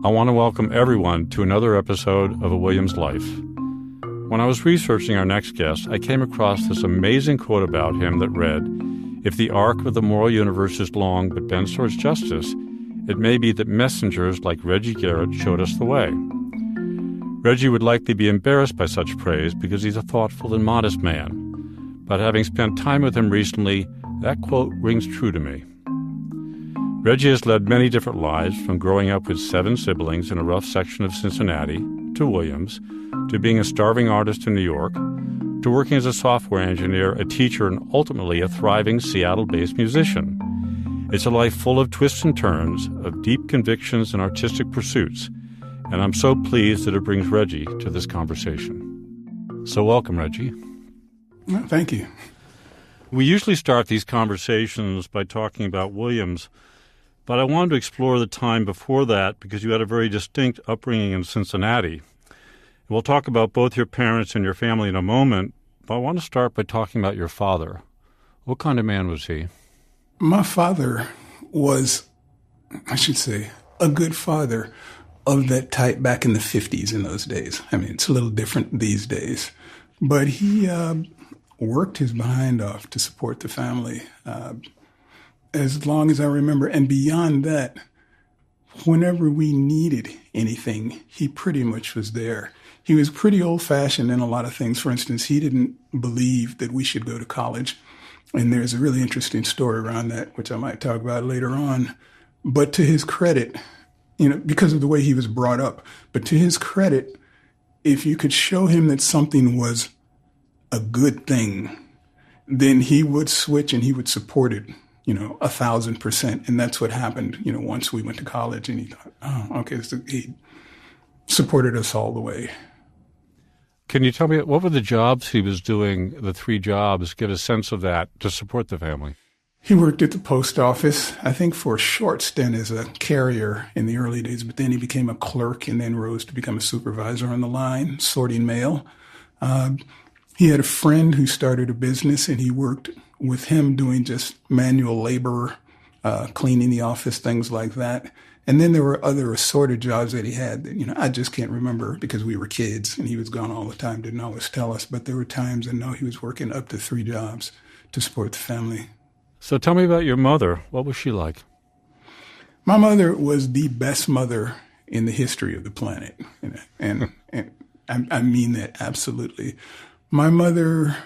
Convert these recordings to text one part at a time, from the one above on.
I want to welcome everyone to another episode of A Williams Life. When I was researching our next guest, I came across this amazing quote about him that read, "If the arc of the moral universe is long but bends towards justice, it may be that messengers like Reggie Garrett showed us the way." Reggie would likely be embarrassed by such praise because he's a thoughtful and modest man. But having spent time with him recently, that quote rings true to me. Reggie has led many different lives, from growing up with 7 siblings in a rough section of Cincinnati, to Williams, to being a starving artist in New York, to working as a software engineer, a teacher, and ultimately a thriving Seattle-based musician. It's a life full of twists and turns, of deep convictions and artistic pursuits, and I'm so pleased that it brings Reggie to this conversation. So welcome, Reggie. Well, thank you. We usually start these conversations by talking about Williams, but I wanted to explore the time before that because you had a very distinct upbringing in Cincinnati. We'll talk about both your parents and your family in a moment, but I want to start by talking about your father. What kind of man was he? My father was, I should say, a good father of that type back in the 50s in those days. I mean, it's a little different these days. But he worked his behind off to support the family as long as I remember. And beyond that, whenever we needed anything, he pretty much was there. He was pretty old-fashioned in a lot of things. For instance, he didn't believe that we should go to college. And there's a really interesting story around that, which I might talk about later on. But to his credit, because of the way he was brought up, but to his credit, if you could show him that something was a good thing, then he would switch and he would support it, 1,000%. And that's what happened, once we went to college, and he thought, oh, okay, so he supported us all the way. Can you tell me, what were the jobs he was doing, the 3 jobs, get a sense of that to support the family? He worked at the post office, I think for a short stint as a carrier in the early days, but then he became a clerk and then rose to become a supervisor on the line, sorting mail. He had a friend who started a business, and he worked with him doing just manual labor, cleaning the office, things like that. And then there were other assorted jobs that he had that, I just can't remember because we were kids and he was gone all the time, didn't always tell us. But there were times I know he was working up to 3 jobs to support the family. So tell me about your mother. What was she like? My mother was the best mother in the history of the planet. And I mean that absolutely. My mother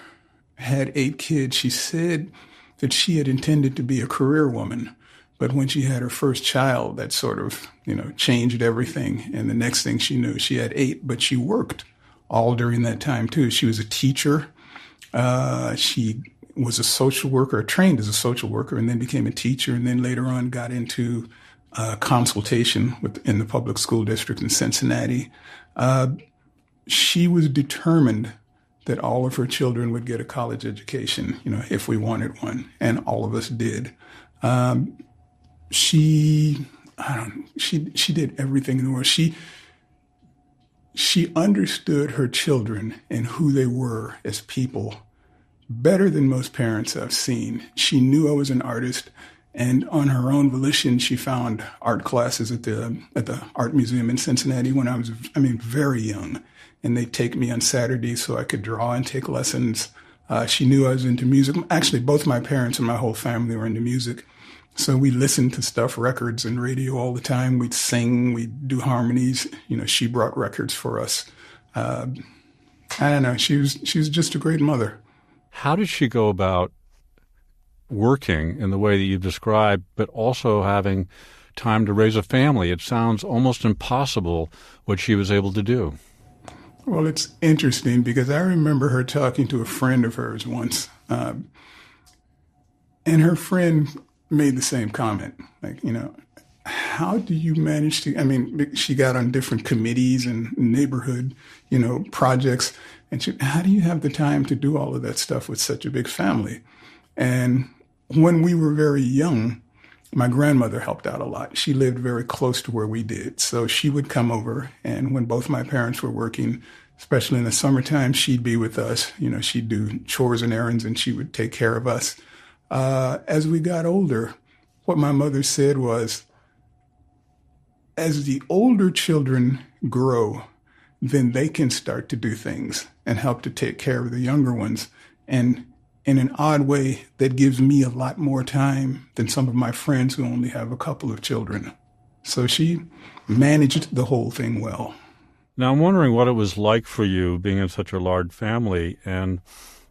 had 8 kids. She said that she had intended to be a career woman. But when she had her first child, that sort of, changed everything. And the next thing she knew, she had 8, but she worked all during that time, too. She was a teacher. She was a social worker, trained as a social worker, and then became a teacher, and then later on got into consultation in the public school district in Cincinnati. She was determined that all of her children would get a college education, if we wanted one, and all of us did. She did everything in the world. She understood her children and who they were as people better than most parents I've seen. She knew I was an artist, and on her own volition, she found art classes at the art museum in Cincinnati when I was, very young. And they'd take me on Saturdays so I could draw and take lessons. She knew I was into music. Actually, both my parents and my whole family were into music. So we listened to stuff, records and radio all the time. We'd sing, we'd do harmonies. She brought records for us. I don't know. She was just a great mother. How did she go about working in the way that you've described, but also having time to raise a family? It sounds almost impossible what she was able to do. Well, it's interesting because I remember her talking to a friend of hers once, and her friend made the same comment, like, how do you manage to, she got on different committees and neighborhood, projects, and how do you have the time to do all of that stuff with such a big family? And when we were very young, my grandmother helped out a lot. She lived very close to where we did. So she would come over, and when both my parents were working, especially in the summertime, she'd be with us. She'd do chores and errands, and she would take care of us. As we got older, what my mother said was, as the older children grow, then they can start to do things and help to take care of the younger ones. And in an odd way, that gives me a lot more time than some of my friends who only have a couple of children. So she managed the whole thing well. Now, I'm wondering what it was like for you being in such a large family, and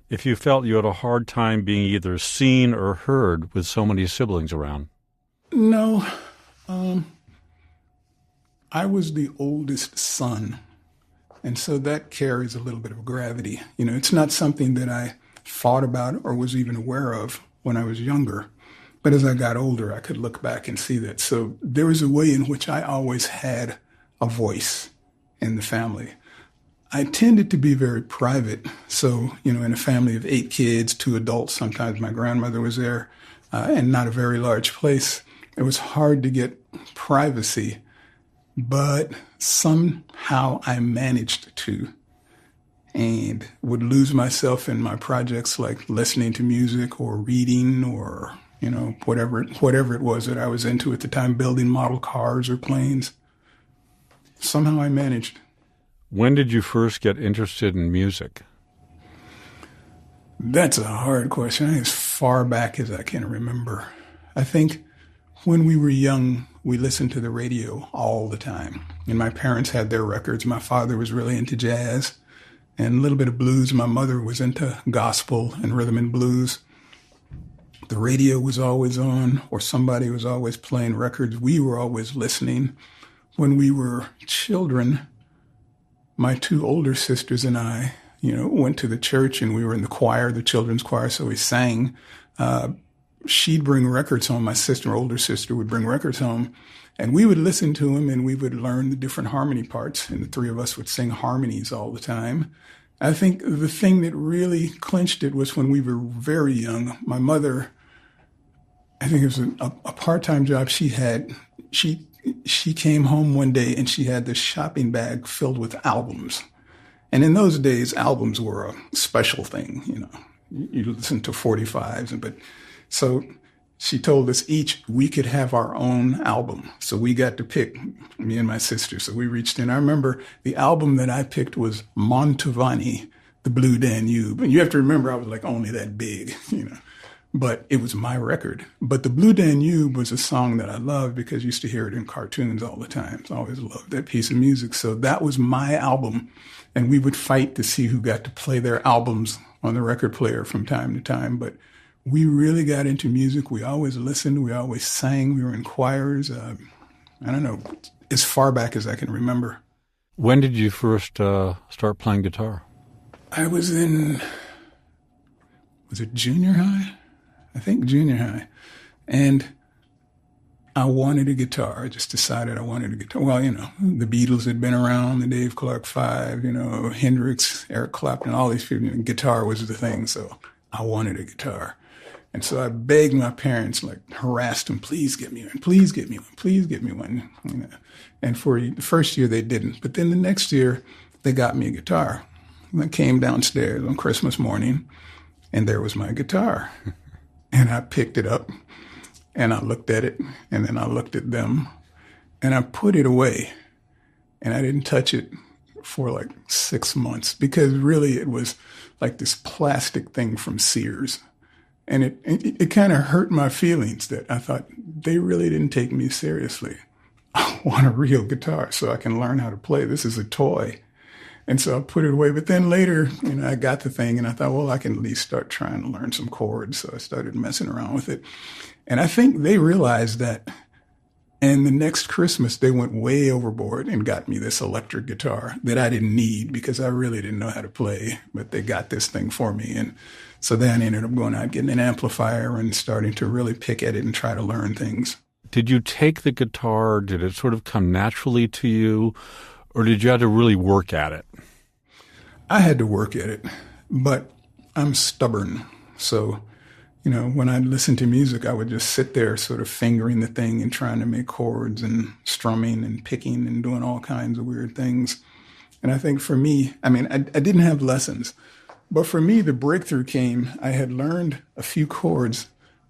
if you felt you had a hard time being either seen or heard with so many siblings around. No. I was the oldest son, and so that carries a little bit of gravity. You know, it's not something that I thought about or was even aware of when I was younger. But as I got older, I could look back and see that. So there was a way in which I always had a voice in the family. I tended to be very private. So, you know, in a family of 8 kids, 2 adults, sometimes my grandmother was there, and not a very large place. It was hard to get privacy, but somehow I managed to, and would lose myself in my projects like listening to music or reading or, you know, whatever it was that I was into at the time, building model cars or planes. Somehow I managed. When did you first get interested in music? That's a hard question. As far back as I can remember. I think when we were young, we listened to the radio all the time. And my parents had their records. My father was really into jazz and a little bit of blues. My mother was into gospel and rhythm and blues. The radio was always on, or somebody was always playing records. We were always listening. When we were children, my 2 older sisters and I, you know, went to the church, and we were in the choir, the children's choir, so we sang. She'd bring records home. My sister, older sister, would bring records home, and we would listen to them, and we would learn the different harmony parts, and the 3 of us would sing harmonies all the time. I think the thing that really clinched it was when we were very young. My mother, I think it was a part-time job she had. She came home one day and she had this shopping bag filled with albums. And in those days, albums were a special thing, you know. You listen to 45s, but so she told us each we could have our own album. So we got to pick, me and my sister. So we reached in. I remember the album that I picked was Mantovani, The Blue Danube. And you have to remember I was like only that big, you know. But it was my record. But The Blue Danube was a song that I loved because I used to hear it in cartoons all the time. So I always loved that piece of music. So that was my album. And we would fight to see who got to play their albums on the record player from time to time. But we really got into music. We always listened. We always sang. We were in choirs. I don't know, as far back as I can remember. When did you first start playing guitar? I was in, was it junior high? I think junior high. And I wanted a guitar. I just decided I wanted a guitar. Well, you know, the Beatles had been around, the Dave Clark Five, you know, Hendrix, Eric Clapton, all these people. You know, guitar was the thing, so I wanted a guitar. And so I begged my parents, like harassed them, please get me one, please get me one, please get me one. You know. And for the first year they didn't. But then the next year they got me a guitar. And I came downstairs on Christmas morning and there was my guitar. And I picked it up and I looked at it and then I looked at them and I put it away and I didn't touch it for like 6 months because really it was like this plastic thing from Sears. And it kind of hurt my feelings that I thought they really didn't take me seriously. I want a real guitar so I can learn how to play. This is a toy. And so I put it away. But then later, you know, I got the thing and I thought, well, I can at least start trying to learn some chords. So I started messing around with it. And I think they realized that. And the next Christmas, they went way overboard and got me this electric guitar that I didn't need because I really didn't know how to play. But they got this thing for me. And so then I ended up going out, getting an amplifier and starting to really pick at it and try to learn things. Did you take the guitar? Did it sort of come naturally to you? Or did you have to really work at it? I had to work at it, but I'm stubborn. So, you know, when I listened to music, I would just sit there sort of fingering the thing and trying to make chords and strumming and picking and doing all kinds of weird things. And I think for me, I mean, I didn't have lessons, but for me, the breakthrough came. I had learned a few chords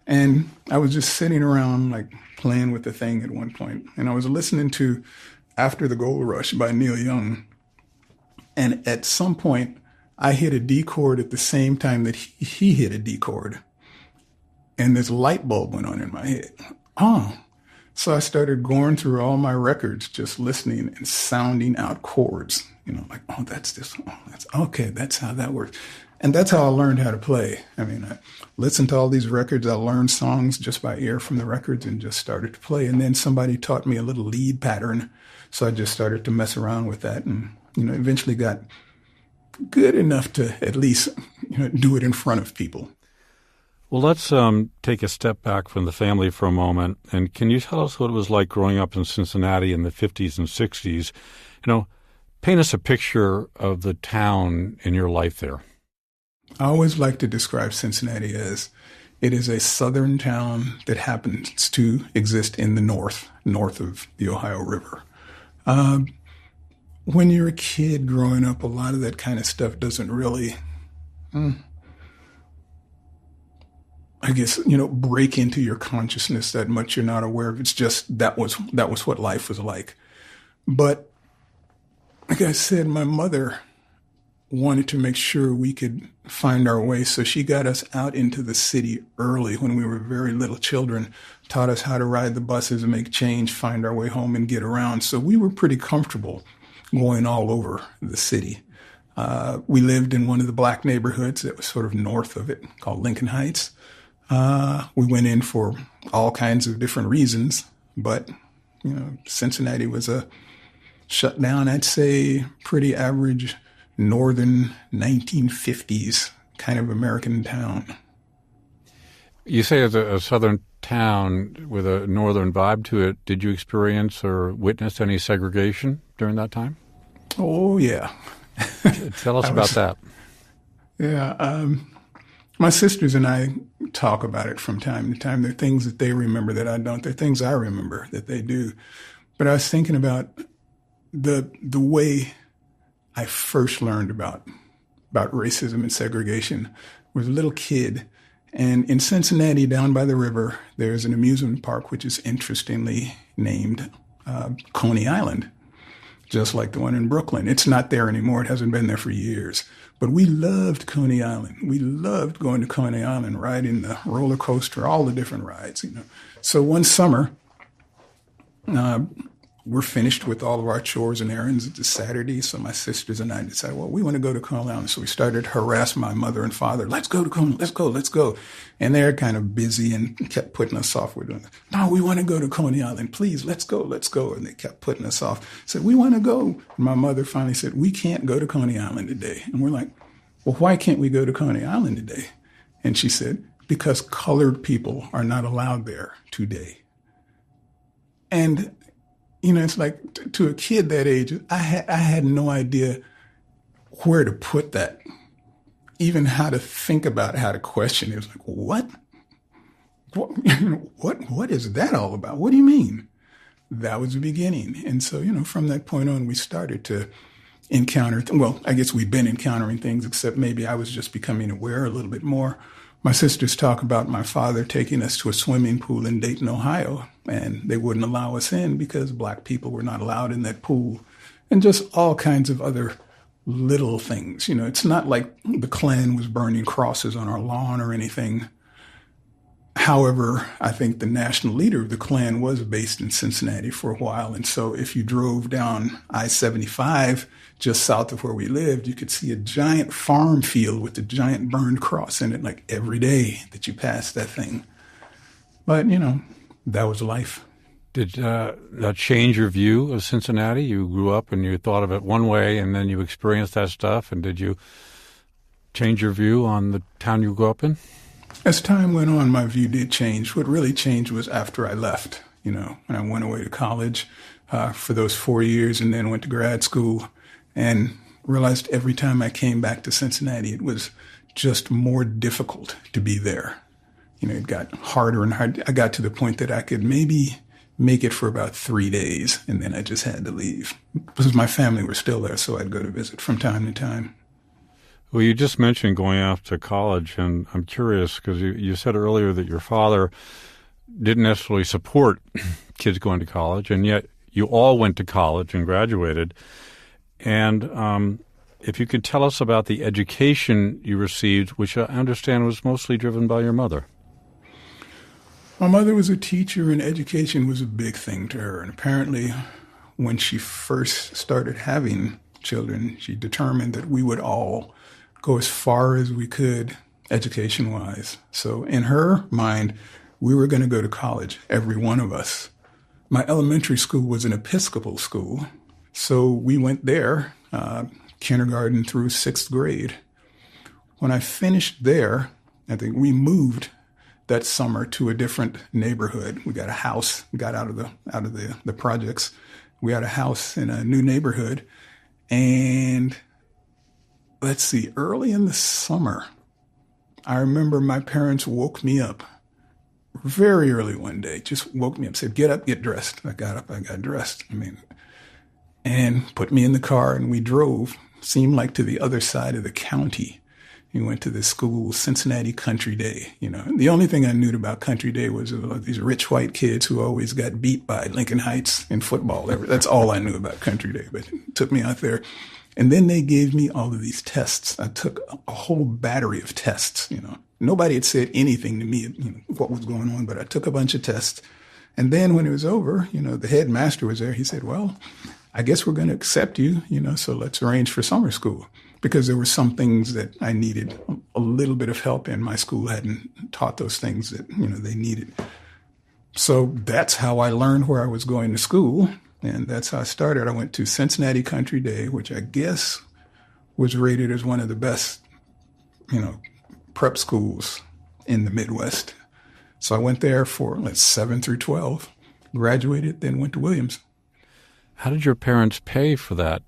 And I was just sitting around like playing with the thing at one point, and I was listening to After the Gold Rush by Neil Young. And at some point, I hit a D chord at the same time that he hit a D chord. And this light bulb went on in my head. Oh. So I started going through all my records, just listening and sounding out chords. You know, like, oh, that's this. Oh, that's okay. That's how that works. And that's how I learned how to play. I mean, I listened to all these records. I learned songs just by ear from the records and just started to play. And then somebody taught me a little lead pattern. So I just started to mess around with that and, you know, eventually got good enough to at least, you know, do it in front of people. Well, let's take a step back from the family for a moment. And can you tell us what it was like growing up in Cincinnati in the 50s and 60s? You know, paint us a picture of the town in your life there. I always like to describe Cincinnati as it is a southern town that happens to exist in the north of the Ohio River. When you're a kid growing up, a lot of that kind of stuff doesn't really, I guess, you know, break into your consciousness that much. You're not aware of. It's just that was what life was like. But like I said, my mother wanted to make sure we could find our way. So she got us out into the city early when we were very little children, taught us how to ride the buses and make change, find our way home and get around. So we were pretty comfortable going all over the city. We lived in one of the black neighborhoods that was sort of north of it called Lincoln Heights. We went in for all kinds of different reasons, but, you know, Cincinnati was a shut down, I'd say, pretty average northern 1950s kind of American town. You say it's a southern town with a northern vibe to it. Did you experience or witness any segregation during that time? Oh, yeah. Tell us about that. Yeah. My sisters and I talk about it from time to time. There are things that they remember that I don't. There are things I remember that they do. But I was thinking about the way I first learned about racism and segregation. I was a little kid. And in Cincinnati, down by the river, there's an amusement park, which is interestingly named Coney Island, just like the one in Brooklyn. It's not there anymore. It hasn't been there for years. But we loved Coney Island. We loved going to Coney Island, riding the roller coaster, all the different rides, you know. So one summer, we're finished with all of our chores and errands. It's a Saturday, so my sisters and I decided, well, we want to go to Coney Island. So we started to harass my mother and father. Let's go to Coney, let's go. And they're kind of busy and kept putting us off. We're doing, no, we want to go to Coney Island. Please, let's go. And they kept putting us off. Said, we want to go. And my mother finally said, we can't go to Coney Island today. And we're like, well, why can't we go to Coney Island today? And she said, because colored people are not allowed there today. And you know, it's like to a kid that age, I had no idea where to put that, even how to think about it, how to question it. It was like, what? What is that all about? What do you mean? That was the beginning. And so, you know, from that point on, we started to encounter, well, I guess we've been encountering things, except maybe I was just becoming aware a little bit more. My sisters talk about my father taking us to a swimming pool in Dayton, Ohio, and they wouldn't allow us in because black people were not allowed in that pool, and just all kinds of other little things. You know, it's not like the Klan was burning crosses on our lawn or anything. However, I think the national leader of the Klan was based in Cincinnati for a while, and so if you drove down I-75 just south of where we lived, you could see a giant farm field with a giant burned cross in it, like every day that you passed that thing. But, you know, that was life. Did that change your view of Cincinnati? You grew up and you thought of it one way, and then you experienced that stuff, and did you change your view on the town you grew up in? As time went on, my view did change. What really changed was after I left, you know, when I went away to college for those 4 years and then went to grad school and realized every time I came back to Cincinnati, it was just more difficult to be there. You know, it got harder and harder. I got to the point that I could maybe make it for about 3 days, and then I just had to leave because my family were still there, so I'd go to visit from time to time. Well, you just mentioned going off to college, and I'm curious because you said earlier that your father didn't necessarily support kids going to college, and yet you all went to college and graduated. And if you could tell us about the education you received, which I understand was mostly driven by your mother. My mother was a teacher, and education was a big thing to her. And apparently, when she first started having children, she determined that we would all go as far as we could education-wise. So in her mind, we were going to go to college, every one of us. My elementary school was an Episcopal school, so we went there, kindergarten through 6th grade. When I finished there, I think we moved that summer to a different neighborhood. We got a house, got out of the projects. We had a house in a new neighborhood. And let's see, early in the summer, I remember my parents woke me up very early one day, just woke me up, said, get up, get dressed. I got up, I got dressed. And put me in the car, and we drove, seemed like to the other side of the county. We went to this school, Cincinnati Country Day. The only thing I knew about Country Day was these rich white kids who always got beat by Lincoln Heights in football. That's all I knew about Country Day, but it took me out there. And then they gave me all of these tests. I took a whole battery of tests. Nobody had said anything to me, what was going on, but I took a bunch of tests. And then when it was over, the headmaster was there. He said, well, I guess we're going to accept you, so let's arrange for summer school. Because there were some things that I needed a little bit of help in. My school hadn't taught those things that, they needed. So that's how I learned where I was going to school. And that's how I started. I went to Cincinnati Country Day, which I guess was rated as one of the best, prep schools in the Midwest. So I went there for 7 through 12, graduated, then went to Williams. How did your parents pay for that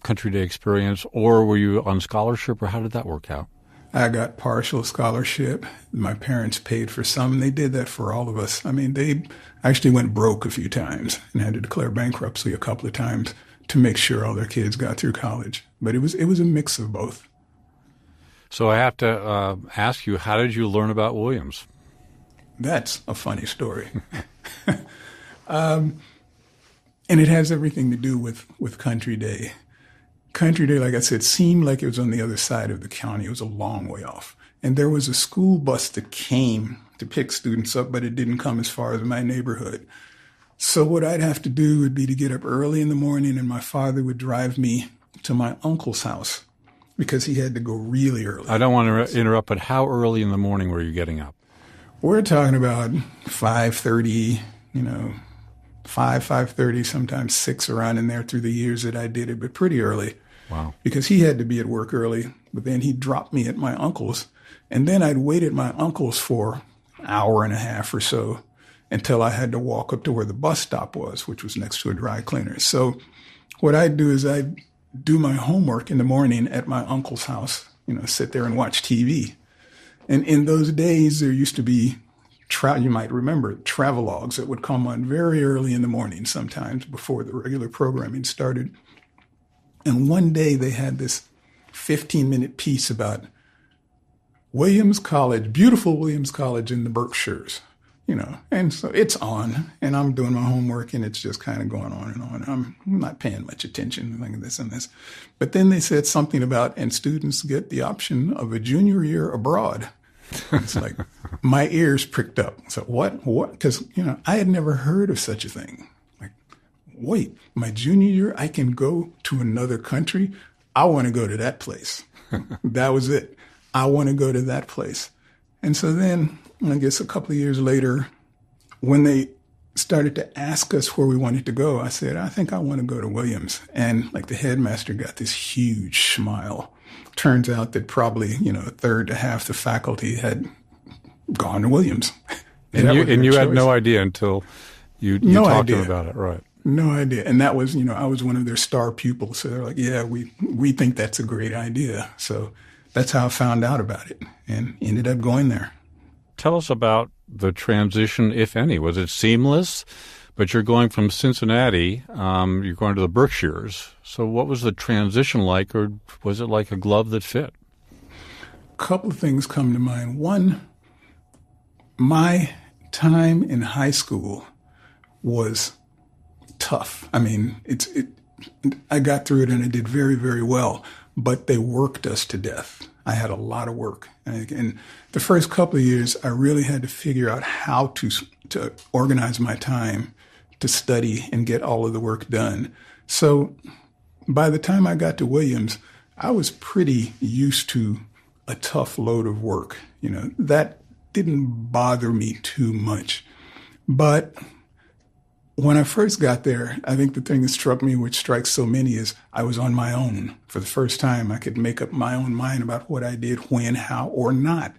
Country Day experience, or were you on scholarship, or how did that work out? I got partial scholarship. My parents paid for some, and they did that for all of us. They actually went broke a few times and had to declare bankruptcy a couple of times to make sure all their kids got through college. But it was a mix of both. So I have to ask you, how did you learn about Williams? That's a funny story. And it has everything to do with Country Day. Country Day, like I said, seemed like it was on the other side of the county. It was a long way off. And there was a school bus that came to pick students up, but it didn't come as far as my neighborhood. So what I'd have to do would be to get up early in the morning, and my father would drive me to my uncle's house because he had to go really early. I don't want to interrupt, but how early in the morning were you getting up? We're talking about 5:30, 5:30, sometimes 6 around in there through the years that I did it, but pretty early. Wow. Because he had to be at work early, but then he'd drop me at my uncle's, and then I'd wait at my uncle's for an hour and a half or so until I had to walk up to where the bus stop was, which was next to a dry cleaner. So what I'd do is I'd do my homework in the morning at my uncle's house, sit there and watch TV. And in those days, there used to be you might remember travelogues that would come on very early in the morning, sometimes before the regular programming started. And one day they had this 15-minute piece about Williams College, beautiful Williams College in the Berkshires, And so it's on, and I'm doing my homework, and it's just kind of going on and on. I'm not paying much attention to this and this. But then they said something about, and students get the option of a junior year abroad. It's like my ears pricked up. So what? Because, I had never heard of such a thing. Like, wait, my junior year, I can go to another country? I want to go to that place. That was it. I want to go to that place. And so then, I guess a couple of years later, when they started to ask us where we wanted to go, I said, I think I want to go to Williams. And the headmaster got this huge smile. Turns out that probably, a third to half the faculty had gone to Williams. And you had no idea until you talked to them about it, right? No idea. And that was, I was one of their star pupils. So they're like, yeah, we think that's a great idea. So that's how I found out about it and ended up going there. Tell us about the transition, if any. Was it seamless But you're going from Cincinnati, you're going to the Berkshires. So what was the transition like, or was it like a glove that fit? A couple of things come to mind. One, my time in high school was tough. I mean, I got through it and I did very, very well, but they worked us to death. I had a lot of work. And the first couple of years, I really had to figure out how to organize my time to study and get all of the work done. So by the time I got to Williams, I was pretty used to a tough load of work. That didn't bother me too much. But when I first got there, I think the thing that struck me, which strikes so many, is I was on my own. For the first time, I could make up my own mind about what I did, when, how, or not.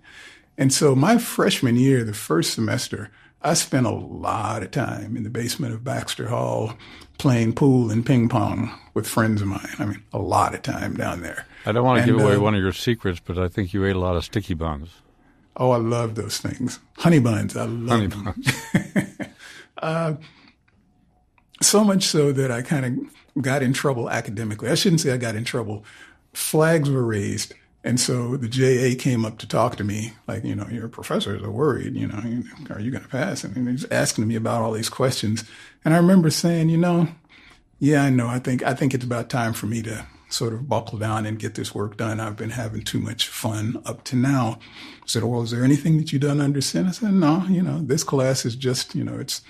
And so my freshman year, the first semester, I spent a lot of time in the basement of Baxter Hall playing pool and ping pong with friends of mine. I mean, a lot of time down there. I don't want to give away one of your secrets, but I think you ate a lot of sticky buns. Oh, I love those things. Honey buns, I love them. Buns. So much so that I kind of got in trouble academically. I shouldn't say I got in trouble. Flags were raised. And so the JA came up to talk to me, like, your professors are worried, are you going to pass? And he's asking me about all these questions. And I remember saying, yeah, I know. I think it's about time for me to sort of buckle down and get this work done. I've been having too much fun up to now. I said, well, is there anything that you don't understand? I said, no, this class is just, it's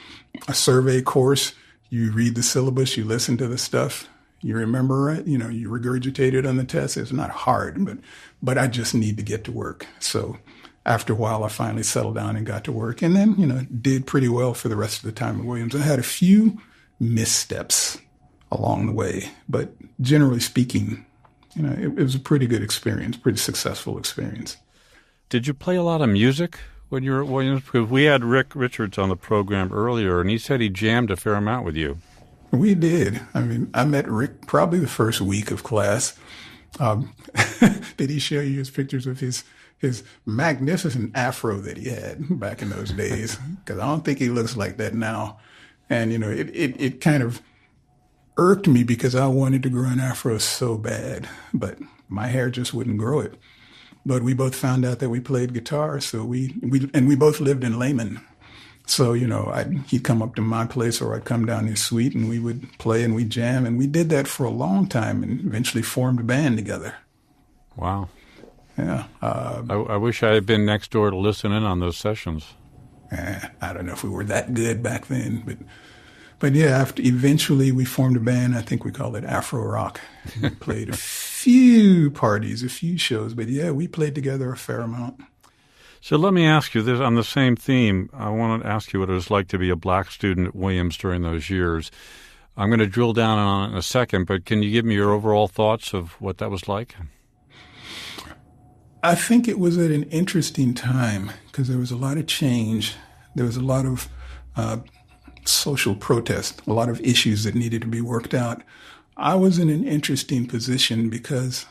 a survey course. You read the syllabus, you listen to the stuff, you remember it, you regurgitate it on the test. It's not hard, but I just need to get to work. So after a while, I finally settled down and got to work, and then, did pretty well for the rest of the time at Williams. I had a few missteps along the way, but generally speaking, it was a pretty good experience, pretty successful experience. Did you play a lot of music when you were at Williams? Because we had Rick Richards on the program earlier, and he said he jammed a fair amount with you. We did. I mean, I met Rick probably the first week of class. Did he show you his pictures of his magnificent afro that he had back in those days? Because I don't think he looks like that now. And, it kind of irked me because I wanted to grow an afro so bad, but my hair just wouldn't grow it. But we both found out that we played guitar, so we both lived in Lament. So, he'd come up to my place or I'd come down his suite and we would play and we'd jam. And we did that for a long time and eventually formed a band together. Wow. Yeah. I wish I had been next door to listen in on those sessions. I don't know if we were that good back then, but yeah, after eventually we formed a band. I think we called it Afro Rock. We played a few parties, a few shows, but yeah, we played together a fair amount. So let me ask you this on the same theme. I want to ask you what it was like to be a black student at Williams during those years. I'm going to drill down on it in a second, but can you give me your overall thoughts of what that was like? I think it was at an interesting time because there was a lot of change. There was a lot of social protest, a lot of issues that needed to be worked out. I was in an interesting position because,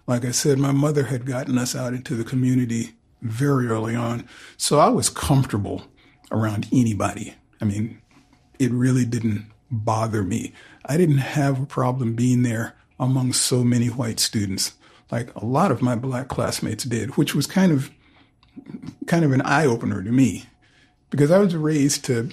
like I said, my mother had gotten us out into the community very early on. So I was comfortable around anybody. I mean, it really didn't bother me. I didn't have a problem being there among so many white students, like a lot of my black classmates did, which was kind of an eye-opener to me because I was raised to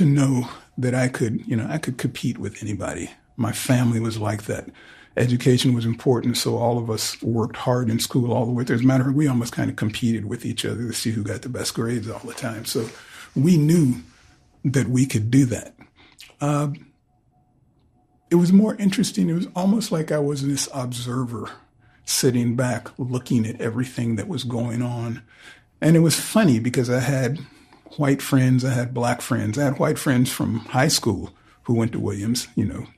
know that I could compete with anybody. My family was like that. Education was important, so all of us worked hard in school all the way through. As a matter of fact, we almost kind of competed with each other to see who got the best grades all the time. So we knew that we could do that. It was more interesting. It was almost like I was this observer sitting back, looking at everything that was going on. And it was funny because I had white friends, I had black friends. I had white friends from high school who went to Williams,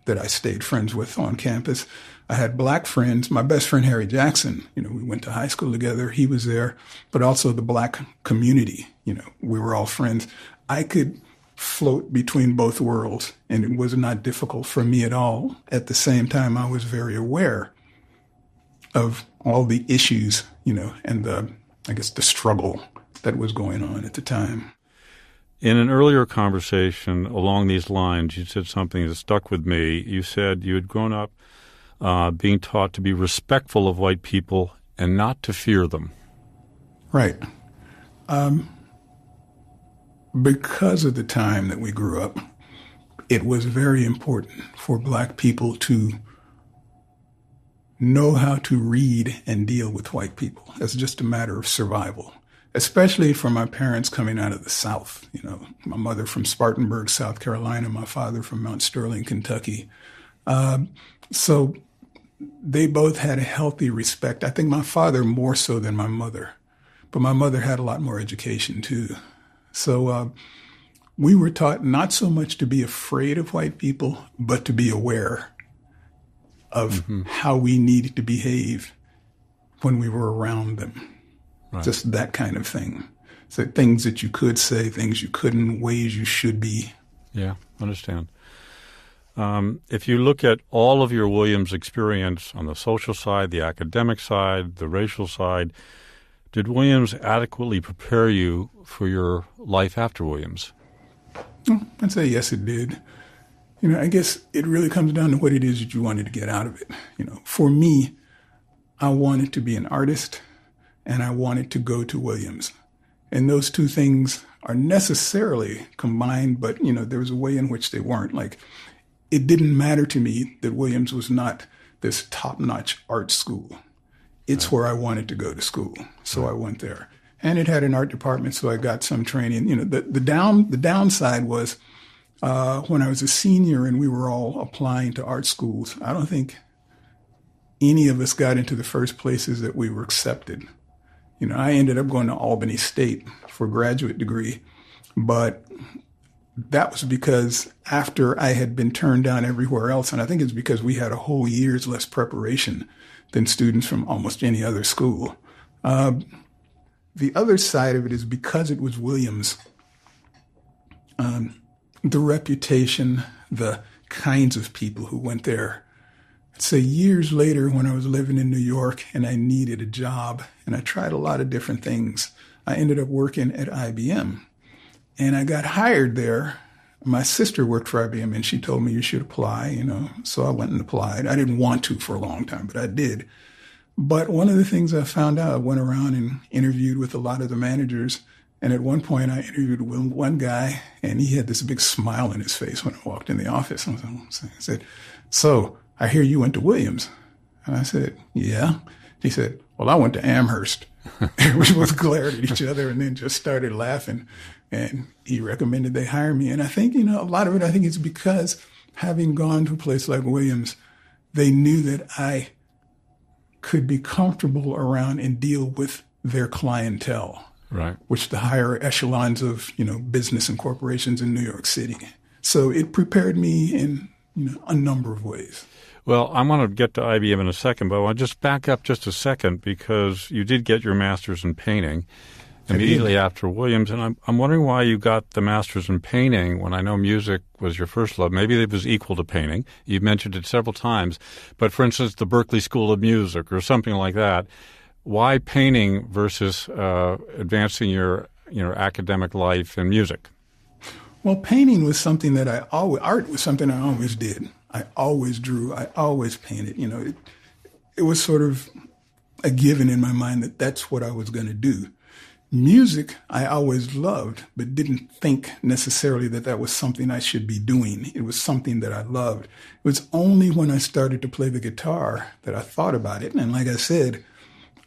that I stayed friends with on campus. I had black friends. My best friend, Harry Jackson, we went to high school together. He was there, but also the black community, we were all friends. I could float between both worlds, and it was not difficult for me at all. At the same time, I was very aware of all the issues, and the struggle that was going on at the time. In an earlier conversation along these lines, you said something that stuck with me. You said you had grown up being taught to be respectful of white people and not to fear them. Right. Because of the time that we grew up, it was very important for black people to know how to read and deal with white people. It's just a matter of survival, especially for my parents coming out of the South. You know, my mother from Spartanburg, South Carolina, my father from Mount Sterling, Kentucky. So they both had a healthy respect. I think my father more so than my mother, but my mother had a lot more education too. So we were taught not so much to be afraid of white people, but to be aware of how we needed to behave when we were around them. Right. Just that kind of thing. So things that you could say, things you couldn't, ways you should be. Yeah, understand. If you look at all of your Williams experience on the social side, the academic side, the racial side, did Williams adequately prepare you for your life after Williams? I'd say yes, it did. You know, I guess it really comes down to what it is that you wanted to get out of it. You know, for me, I wanted to be an artist and I wanted to go to Williams. And those two things are necessarily combined, but, you know, there was a way in which they weren't. Like, it didn't matter to me that Williams was not this top-notch art school. It's where I wanted to go to school, so I went there. And it had an art department, so I got some training. You know, the downside was when I was a senior and we were all applying to art schools, I don't think any of us got into the first places that we were accepted. You know, I ended up going to Albany State for a graduate degree, but that was because after I had been turned down everywhere else, and I think it's because we had a whole year's less preparation than students from almost any other school. The other side of it is because it was Williams, the reputation, the kinds of people who went there. I'd say years later when I was living in New York and I needed a job and I tried a lot of different things, I ended up working at IBM. And I got hired there. My sister worked for IBM and she told me you should apply, you know. So I went and applied. I didn't want to for a long time, but I did. But one of the things I found out, I went around and interviewed with a lot of the managers. And at one point I interviewed one guy and he had this big smile in his face when I walked in the office. I said, "So I hear you went to Williams." And I said, "Yeah." He said, "Well, I went to Amherst." We both glared at each other and then just started laughing. And he recommended they hire me. And I think, you know, a lot of it, I think it's because having gone to a place like Williams, they knew that I could be comfortable around and deal with their clientele, right? Which the higher echelons of, you know, business and corporations in New York City. So it prepared me in, you know, a number of ways. Well, I want to get to IBM in a second, but I want to just back up just a second because you did get your master's in painting immediately after Williams, and I'm wondering why you got the master's in painting when I know music was your first love. Maybe it was equal to painting. You've mentioned it several times. But for instance, the Berklee School of Music or something like that, why painting versus advancing your academic life in music? Well, painting was something that art was something I always did. I always drew. I always painted. You know, it was sort of a given in my mind that that's what I was going to do. Music, I always loved, but didn't think necessarily that that was something I should be doing. It was something that I loved. It was only when I started to play the guitar that I thought about it. And like I said,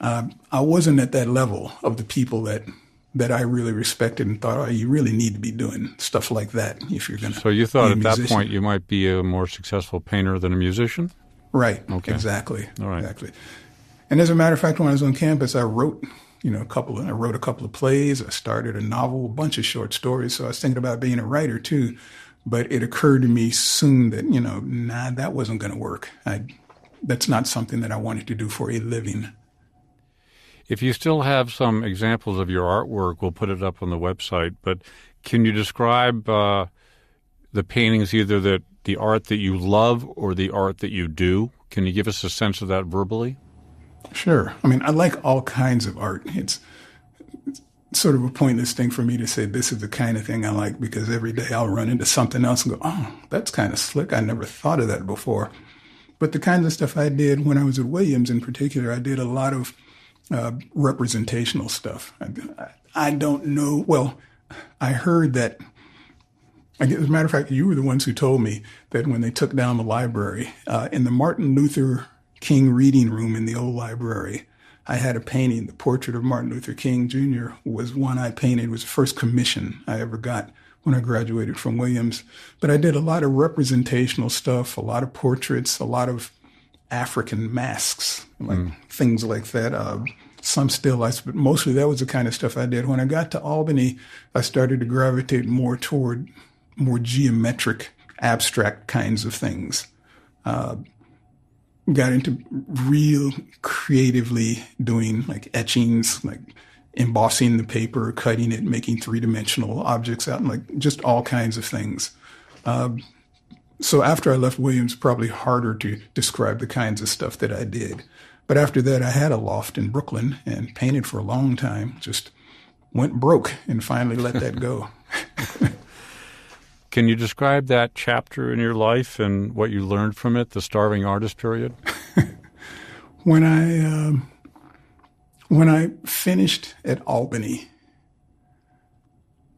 I wasn't at that level of the people that I really respected and thought, oh, you really need to be doing stuff like that if you're going to. So you thought at that point you might be a more successful painter than a musician? Right. Okay. Exactly. All right. Exactly. And as a matter of fact, when I was on campus, I wrote a couple of plays. I started a novel, a bunch of short stories. So I was thinking about being a writer too, but it occurred to me soon that, that wasn't going to work. That's not something that I wanted to do for a living. If you still have some examples of your artwork, we'll put it up on the website. But can you describe the paintings, either the art that you love or the art that you do? Can you give us a sense of that verbally? Sure. I mean, I like all kinds of art. sort of a pointless thing for me to say this is the kind of thing I like, because every day I'll run into something else and go, oh, that's kind of slick. I never thought of that before. But the kinds of stuff I did when I was at Williams in particular, I did a lot of representational stuff. I don't know. Well, I heard that, as a matter of fact, you were the ones who told me that when they took down the library, in the Martin Luther King reading room in the old library, I had a painting. The portrait of Martin Luther King Jr. was one I painted. It was the first commission I ever got when I graduated from Williams. But I did a lot of representational stuff, a lot of portraits, a lot of African masks, things like that. Some still life, but mostly that was the kind of stuff I did. When I got to Albany, I started to gravitate more toward more geometric, abstract kinds of things. Got into real creatively doing like etchings, like embossing the paper, cutting it, making three-dimensional objects out, and like just all kinds of things. So after I left Williams, probably harder to describe the kinds of stuff that I did. But after that, I had a loft in Brooklyn and painted for a long time, just went broke and finally let that go. Can you describe that chapter in your life and what you learned from it, the starving artist period? When I finished at Albany,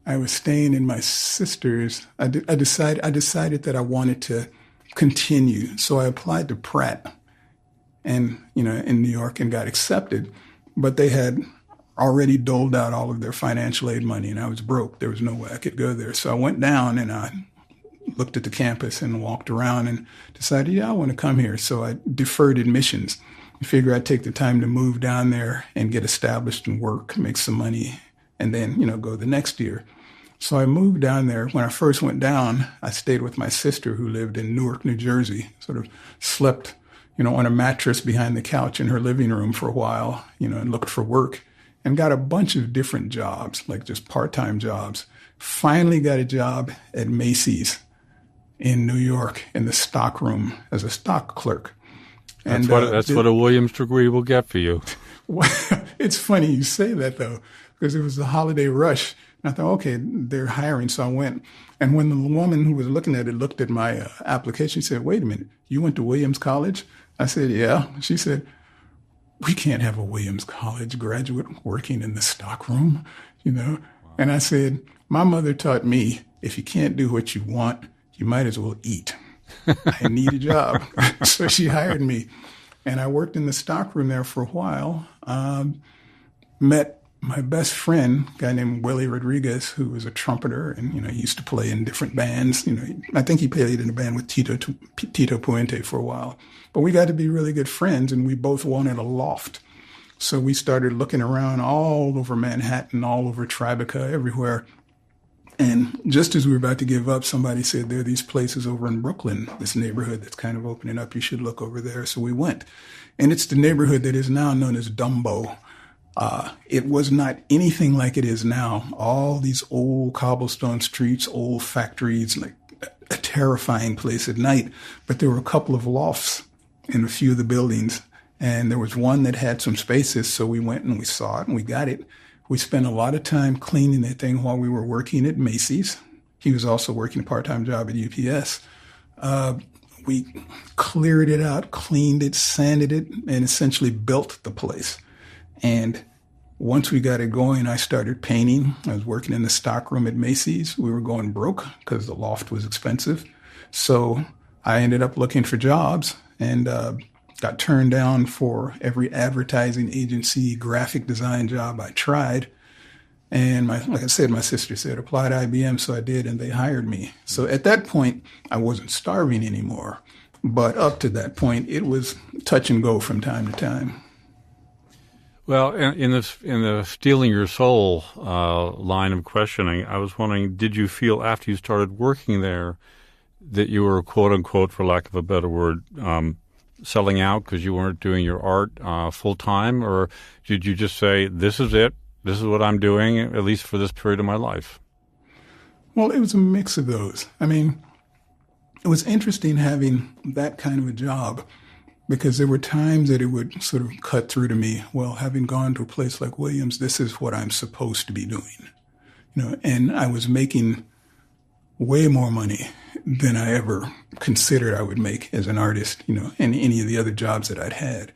I was staying in my sister's. I decided that I wanted to continue, so I applied to Pratt, and in New York, and got accepted. But they had already doled out all of their financial aid money, and I was broke. There was no way I could go there. So I went down and I looked at the campus and walked around and decided, yeah, I want to come here. So I deferred admissions. I figured I'd take the time to move down there and get established and work, make some money, and then, go the next year. So I moved down there. When I first went down, I stayed with my sister who lived in Newark, New Jersey, sort of slept, on a mattress behind the couch in her living room for a while, and looked for work. And got a bunch of different jobs, like just part-time jobs. Finally got a job at Macy's in New York in the stock room as a stock clerk. That's what a Williams degree will get for you. It's funny you say that, though, because it was the holiday rush. And I thought, okay, they're hiring. So I went. And when the woman who was looking at it looked at my application, she said, wait a minute, you went to Williams College? I said, yeah. She said, we can't have a Williams College graduate working in the stockroom, Wow. And I said, my mother taught me, if you can't do what you want, you might as well eat. I need a job. So she hired me. And I worked in the stockroom there for a while. Met my best friend, a guy named Willie Rodriguez, who was a trumpeter and, he used to play in different bands. I think he played in a band with Tito Puente for a while. But we got to be really good friends, and we both wanted a loft. So we started looking around all over Manhattan, all over Tribeca, everywhere. And just as we were about to give up, somebody said, there are these places over in Brooklyn, this neighborhood that's kind of opening up. You should look over there. So we went. And it's the neighborhood that is now known as Dumbo. It was not anything like it is now. All these old cobblestone streets, old factories, like a terrifying place at night. But there were a couple of lofts in a few of the buildings. And there was one that had some spaces. So we went and we saw it and we got it. We spent a lot of time cleaning that thing while we were working at Macy's. He was also working a part-time job at UPS. We cleared it out, cleaned it, sanded it, and essentially built the place. And once we got it going, I started painting. I was working in the stockroom at Macy's. We were going broke because the loft was expensive. So I ended up looking for jobs and got turned down for every advertising agency, graphic design job I tried. And like I said, my sister said, apply to IBM. So I did, and they hired me. So at that point, I wasn't starving anymore. But up to that point, it was touch and go from time to time. Well, in the stealing your soul line of questioning, I was wondering, did you feel after you started working there that you were, quote unquote, for lack of a better word, selling out because you weren't doing your art full time, or did you just say, this is it, this is what I'm doing, at least for this period of my life? Well, it was a mix of those. I mean, it was interesting having that kind of a job because there were times that it would sort of cut through to me. Well, having gone to a place like Williams, this is what I'm supposed to be doing, and I was making way more money than I ever considered I would make as an artist, in any of the other jobs that I'd had.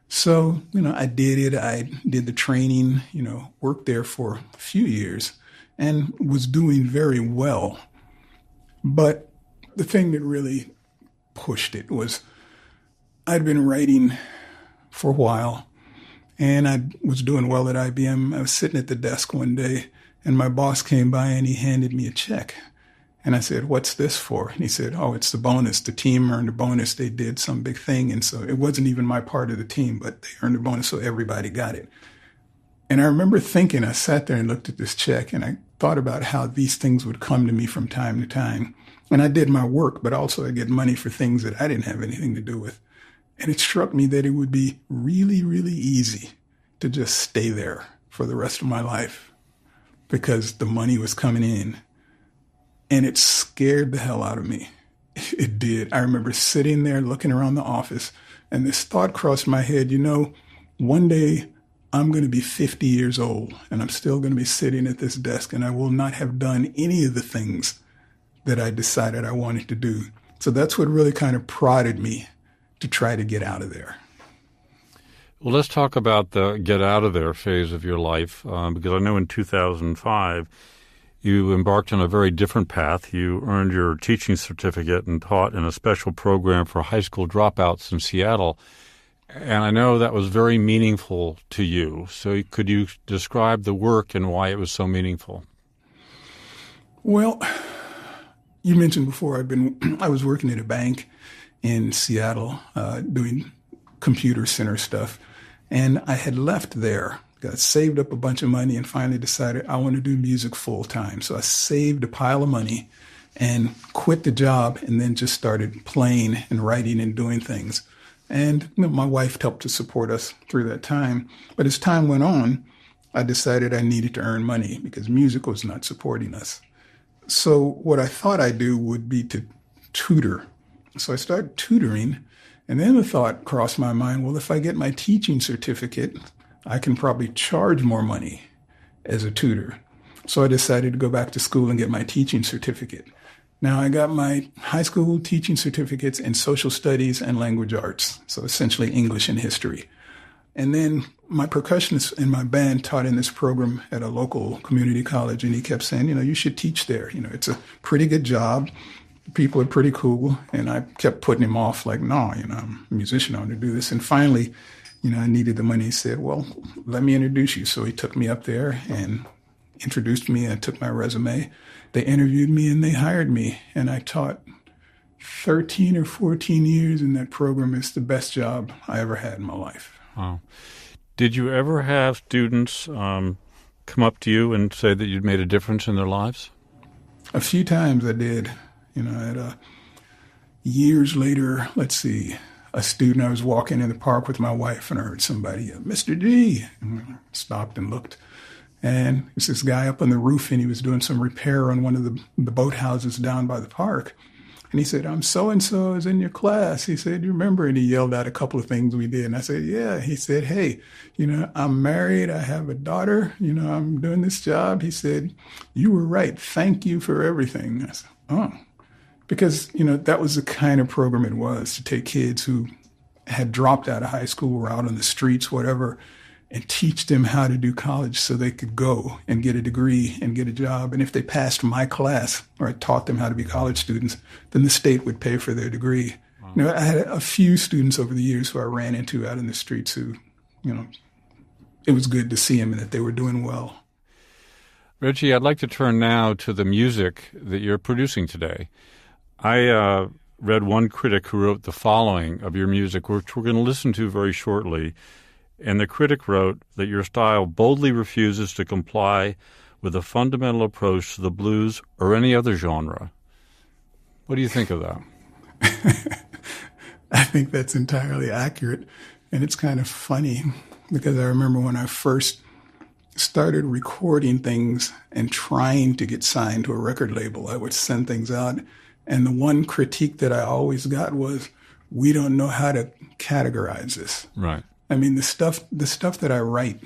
So, I did it. I did the training, worked there for a few years and was doing very well. But the thing that really pushed it was I'd been writing for a while and I was doing well at IBM. I was sitting at the desk one day and my boss came by and he handed me a check. And I said, "What's this for?" And he said, "Oh, it's the bonus. The team earned a bonus. They did some big thing. And so it wasn't even my part of the team, but they earned a bonus, so everybody got it." And I remember thinking, I sat there and looked at this check, and I thought about how these things would come to me from time to time. And I did my work, but also I get money for things that I didn't have anything to do with. And it struck me that it would be really, really easy to just stay there for the rest of my life because the money was coming in. And it scared the hell out of me. It did. I remember sitting there looking around the office and this thought crossed my head, one day I'm going to be 50 years old and I'm still going to be sitting at this desk and I will not have done any of the things that I decided I wanted to do. So that's what really kind of prodded me to try to get out of there. Well, let's talk about the get out of there phase of your life, because I know in 2005, you embarked on a very different path. You earned your teaching certificate and taught in a special program for high school dropouts in Seattle. And I know that was very meaningful to you. So could you describe the work and why it was so meaningful? Well, you mentioned before I was working at a bank in Seattle doing computer center stuff. And I had left there. Got saved up a bunch of money and finally decided I want to do music full time. So I saved a pile of money and quit the job and then just started playing and writing and doing things. And my wife helped to support us through that time. But as time went on, I decided I needed to earn money because music was not supporting us. So what I thought I'd do would be to tutor. So I started tutoring. And then the thought crossed my mind, well, if I get my teaching certificate, I can probably charge more money as a tutor. So I decided to go back to school and get my teaching certificate. Now I got my high school teaching certificates in social studies and language arts, so essentially English and history. And then my percussionist in my band taught in this program at a local community college, and he kept saying, you should teach there. It's a pretty good job. People are pretty cool. And I kept putting him off like, no, I'm a musician, I want to do this. And finally, I needed the money. He said, well, let me introduce you. So he took me up there and introduced me. I took my resume. They interviewed me and they hired me. And I taught 13 or 14 years in that program. It's the best job I ever had in my life. Wow. Did you ever have students come up to you and say that you'd made a difference in their lives? A few times I did. Years later, let's see, a student, I was walking in the park with my wife and I heard somebody, Mr. G, and I stopped and looked. And it's this guy up on the roof and he was doing some repair on one of the boathouses down by the park. And he said, I'm so-and-so is in your class. He said, you remember? And he yelled out a couple of things we did. And I said, yeah. He said, hey, I'm married. I have a daughter. I'm doing this job. He said, you were right. Thank you for everything. I said, oh. Because, that was the kind of program it was, to take kids who had dropped out of high school, were out on the streets, whatever, and teach them how to do college so they could go and get a degree and get a job. And if they passed my class, or I taught them how to be college students, then the state would pay for their degree. Wow. I had a few students over the years who I ran into out in the streets who, it was good to see them and that they were doing well. Reggie, I'd like to turn now to the music that you're producing today. I read one critic who wrote the following of your music, which we're going to listen to very shortly. And the critic wrote that your style boldly refuses to comply with a fundamental approach to the blues or any other genre. What do you think of that? I think that's entirely accurate. And it's kind of funny because I remember when I first started recording things and trying to get signed to a record label, I would send things out. And the one critique that I always got was, we don't know how to categorize this. Right. I mean, the stuff that I write,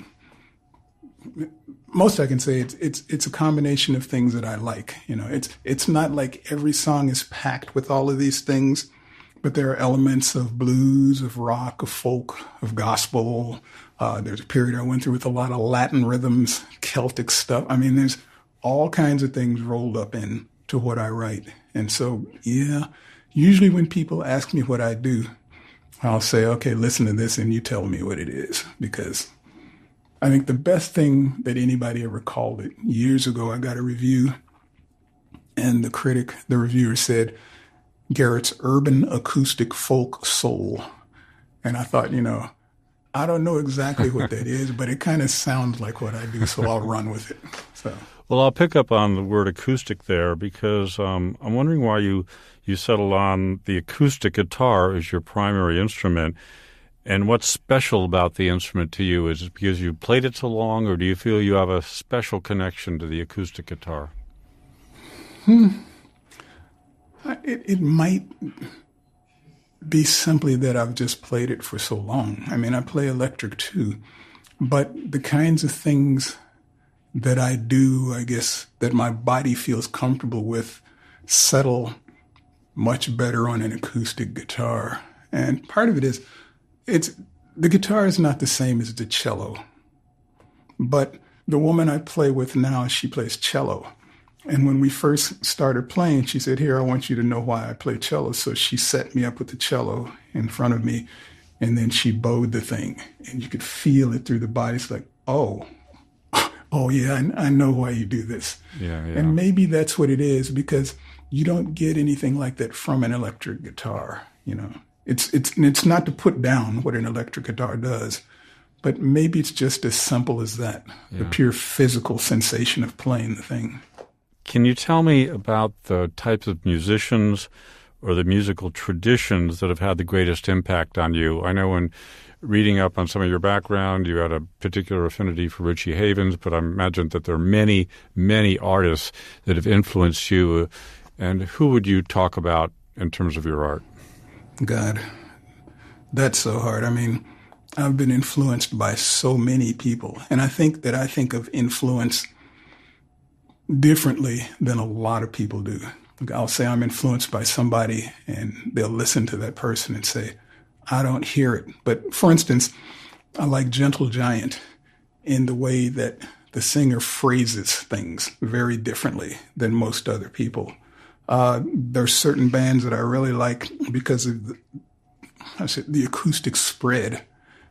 most I can say it's a combination of things that I like. You know, it's not like every song is packed with all of these things, but there are elements of blues, of rock, of folk, of gospel. There's a period I went through with a lot of Latin rhythms, Celtic stuff. I mean, there's all kinds of things rolled up into what I write. And so, yeah, usually when people ask me what I do, I'll say, okay, listen to this and you tell me what it is. Because I think the best thing that anybody ever called it, years ago, I got a review and the reviewer said, Garrett's urban acoustic folk soul. And I thought, you know, I don't know exactly what that is, but it kind of sounds like what I do, so I'll run with it. So. Well, I'll pick up on the word acoustic there because I'm wondering why you settled on the acoustic guitar as your primary instrument. And what's special about the instrument to you? Is it because you played it so long, or do you feel you have a special connection to the acoustic guitar? It might be simply that I've just played it for so long. I mean, I play electric too, but the kinds of things that I do, I guess, that my body feels comfortable with settle much better on an acoustic guitar. And part of it is, the guitar is not the same as the cello, but the woman I play with now, she plays cello. And when we first started playing, she said, here, I want you to know why I play cello. So she set me up with the cello in front of me, and then she bowed the thing. And you could feel it through the body. It's like, oh yeah, I know why you do this. Yeah. And maybe that's what it is, because you don't get anything like that from an electric guitar. You know, it's not to put down what an electric guitar does, but maybe it's just as simple as that, the pure physical sensation of playing the thing. Can you tell me about the types of musicians or the musical traditions that have had the greatest impact on you? I know in reading up on some of your background, you had a particular affinity for Richie Havens, but I imagine that there are many, many artists that have influenced you. And who would you talk about in terms of your art? God, that's so hard. I mean, I've been influenced by so many people, and I think of influence differently than a lot of people do. I'll say I'm influenced by somebody, and they'll listen to that person and say, I don't hear it. But for instance, I like Gentle Giant in the way that the singer phrases things very differently than most other people. There's certain bands that I really like because of the acoustic spread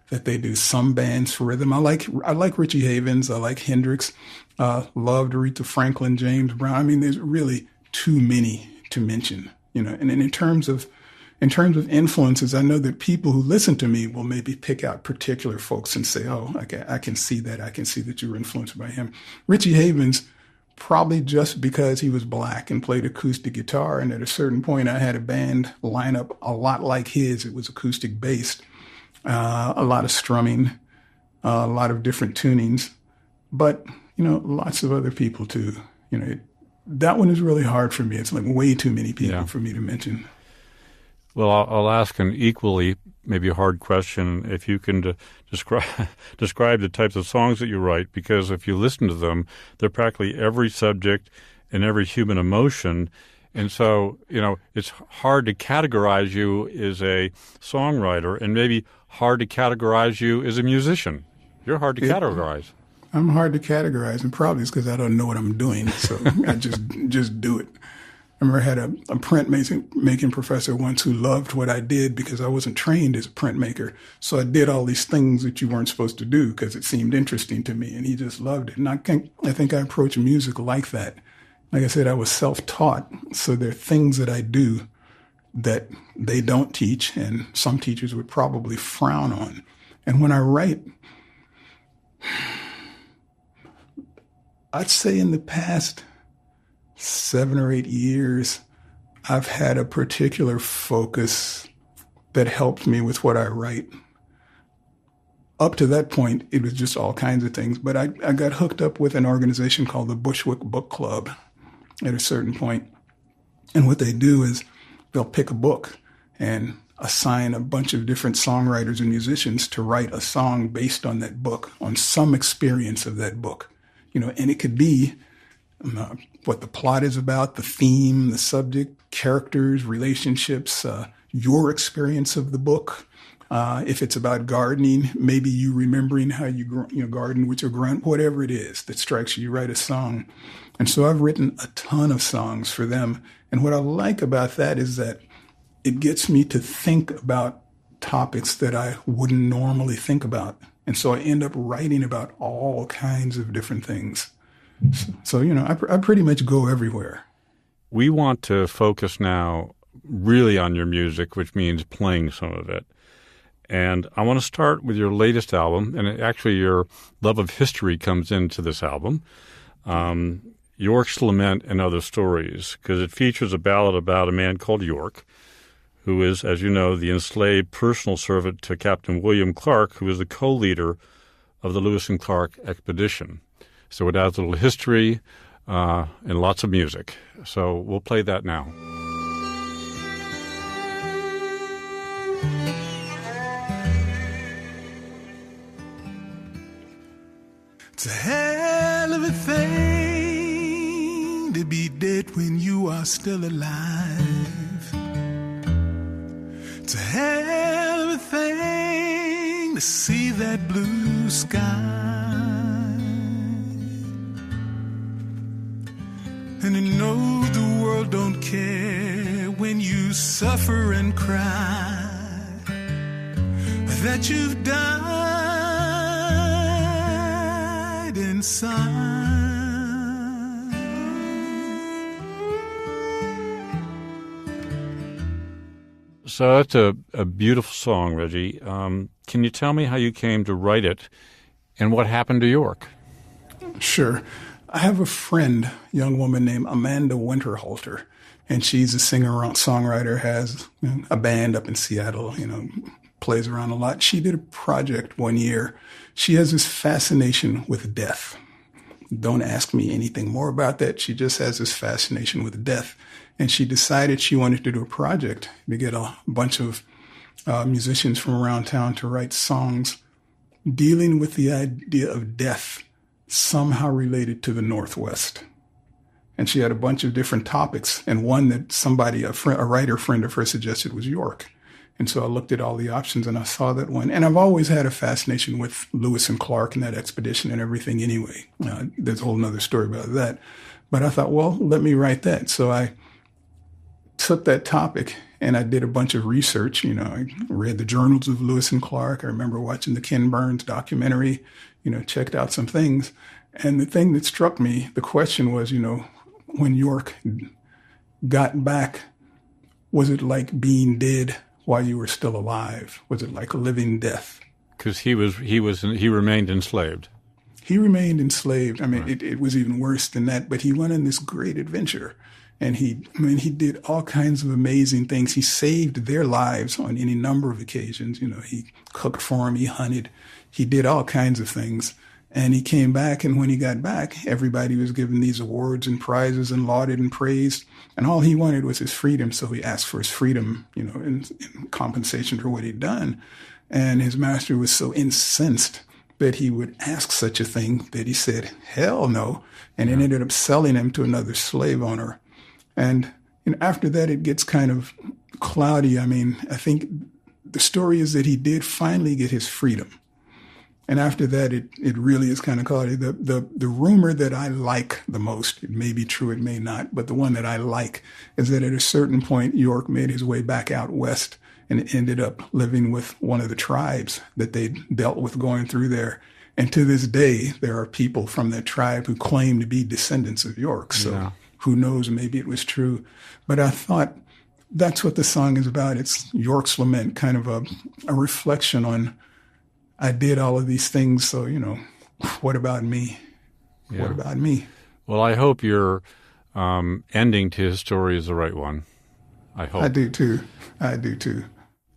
that they do. Some bands for rhythm. I like Richie Havens. I like Hendrix. Loved Aretha Franklin, James Brown. I mean, there's really too many to mention, you know. And in terms of influences, I know that people who listen to me will maybe pick out particular folks and say, oh, okay, I can see that. I can see that you were influenced by him. Richie Havens, probably just because he was black and played acoustic guitar. And at a certain point, I had a band line up a lot like his. It was acoustic based, a lot of strumming, a lot of different tunings, but, you know, lots of other people too. You know, that one is really hard for me. It's like way too many people for me to mention. Well, I'll ask an equally maybe a hard question. If you can describe the types of songs that you write, because if you listen to them, they're practically every subject and every human emotion. And so, you know, it's hard to categorize you as a songwriter and maybe hard to categorize you as a musician. You're hard to categorize. I'm hard to categorize, and probably it's because I don't know what I'm doing. So I just do it. I remember I had a printmaking professor once who loved what I did because I wasn't trained as a printmaker. So I did all these things that you weren't supposed to do because it seemed interesting to me, and he just loved it. And I think I approach music like that. Like I said, I was self-taught, so there are things that I do that they don't teach, and some teachers would probably frown on. And when I write, I'd say in the past 7 or 8 years, I've had a particular focus that helped me with what I write. Up to that point, it was just all kinds of things. But I got hooked up with an organization called the Bushwick Book Club at a certain point. And what they do is they'll pick a book, and assign a bunch of different songwriters and musicians to write a song based on that book, on some experience of that book. And it could be what the plot is about, the theme, the subject, characters, relationships, your experience of the book. If it's about gardening, maybe you remembering how you garden with your grunt, whatever it is that strikes you, you write a song. And so I've written a ton of songs for them. And what I like about that is that it gets me to think about topics that I wouldn't normally think about. And so I end up writing about all kinds of different things. So I pretty much go everywhere. We want to focus now really on your music, which means playing some of it. And I want to start with your latest album, and actually your love of history comes into this album, York's Lament and Other Stories, because it features a ballad about a man called York, who is, as you know, the enslaved personal servant to Captain William Clark, who is the co-leader of the Lewis and Clark expedition. So it adds a little history and lots of music. So we'll play that now. It's a hell of a thing to be dead when you are still alive. It's a hell of a thing to see that blue sky and to know the world don't care when you suffer and cry that you've died inside. So that's a beautiful song, Reggie. Can you tell me how you came to write it and what happened to York? Sure. I have a friend, young woman named Amanda Winterhalter, and she's a singer-songwriter, has a band up in Seattle, plays around a lot. She did a project one year. She has this fascination with death. Don't ask me anything more about that. She just has this fascination with death. And she decided she wanted to do a project to get a bunch of musicians from around town to write songs dealing with the idea of death somehow related to the Northwest. And she had a bunch of different topics. And one that a writer friend of hers suggested was York. And so I looked at all the options and I saw that one. And I've always had a fascination with Lewis and Clark and that expedition and everything anyway. There's a whole nother story about that. But I thought, well, let me write that. So I took that topic and I did a bunch of research. I read the journals of Lewis and Clark. I remember watching the Ken Burns documentary, checked out some things. And the thing that struck me, the question was, when York got back, was it like being dead while you were still alive? Was it like a living death? Because he remained enslaved. He remained enslaved. I mean, right. It was even worse than that, but he went on this great adventure. And he did all kinds of amazing things. He saved their lives on any number of occasions. He cooked for them, he hunted, he did all kinds of things. And he came back, and when he got back, everybody was given these awards and prizes and lauded and praised. And all he wanted was his freedom, so he asked for his freedom, in compensation for what he'd done. And his master was so incensed that he would ask such a thing that he said, hell no, and it ended up selling him to another slave owner. And after that, it gets kind of cloudy. I mean, I think the story is that he did finally get his freedom. And after that, it really is kind of cloudy. The rumor that I like the most, it may be true, it may not, but the one that I like is that at a certain point, York made his way back out west and ended up living with one of the tribes that they dealt with going through there. And to this day, there are people from that tribe who claim to be descendants of York. So. Yeah. Who knows, maybe it was true. But I thought that's what the song is about. It's York's Lament, kind of a reflection on, I did all of these things, so, what about me? Yeah. What about me? Well, I hope your ending to his story is the right one. I hope. I do, too.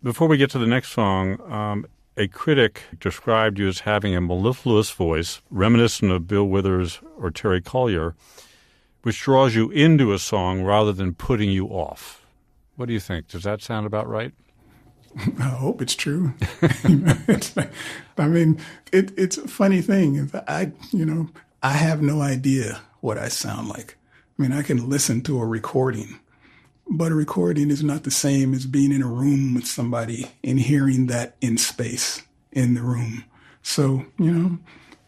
Before we get to the next song, a critic described you as having a mellifluous voice, reminiscent of Bill Withers or Terry Callier, which draws you into a song rather than putting you off. What do you think? Does that sound about right? I hope it's true. It's like, I mean, it's a funny thing. I have no idea what I sound like. I mean, I can listen to a recording, but a recording is not the same as being in a room with somebody and hearing that in space in the room. So,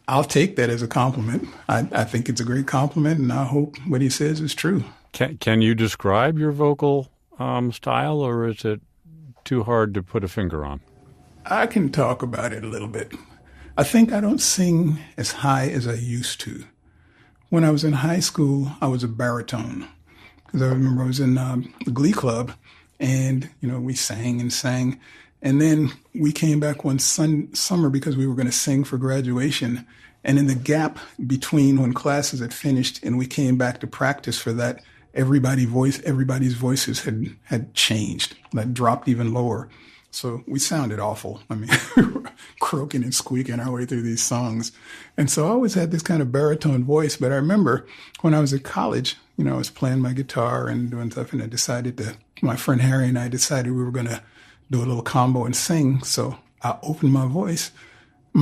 I'll take that as a compliment. I think it's a great compliment, and I hope what he says is true. Can you describe your vocal style, or is it too hard to put a finger on? I can talk about it a little bit. I think I don't sing as high as I used to. When I was in high school, I was a baritone. Because I remember I was in the Glee Club, and, we sang and sang. And then we came back one summer because we were going to sing for graduation. And in the gap between when classes had finished and we came back to practice for that, everybody's voices had changed, like dropped even lower. So we sounded awful. I mean, we were croaking and squeaking our way through these songs. And so I always had this kind of baritone voice. But I remember when I was at college, I was playing my guitar and doing stuff, and my friend Harry and I decided we were going to do a little combo and sing. So I opened my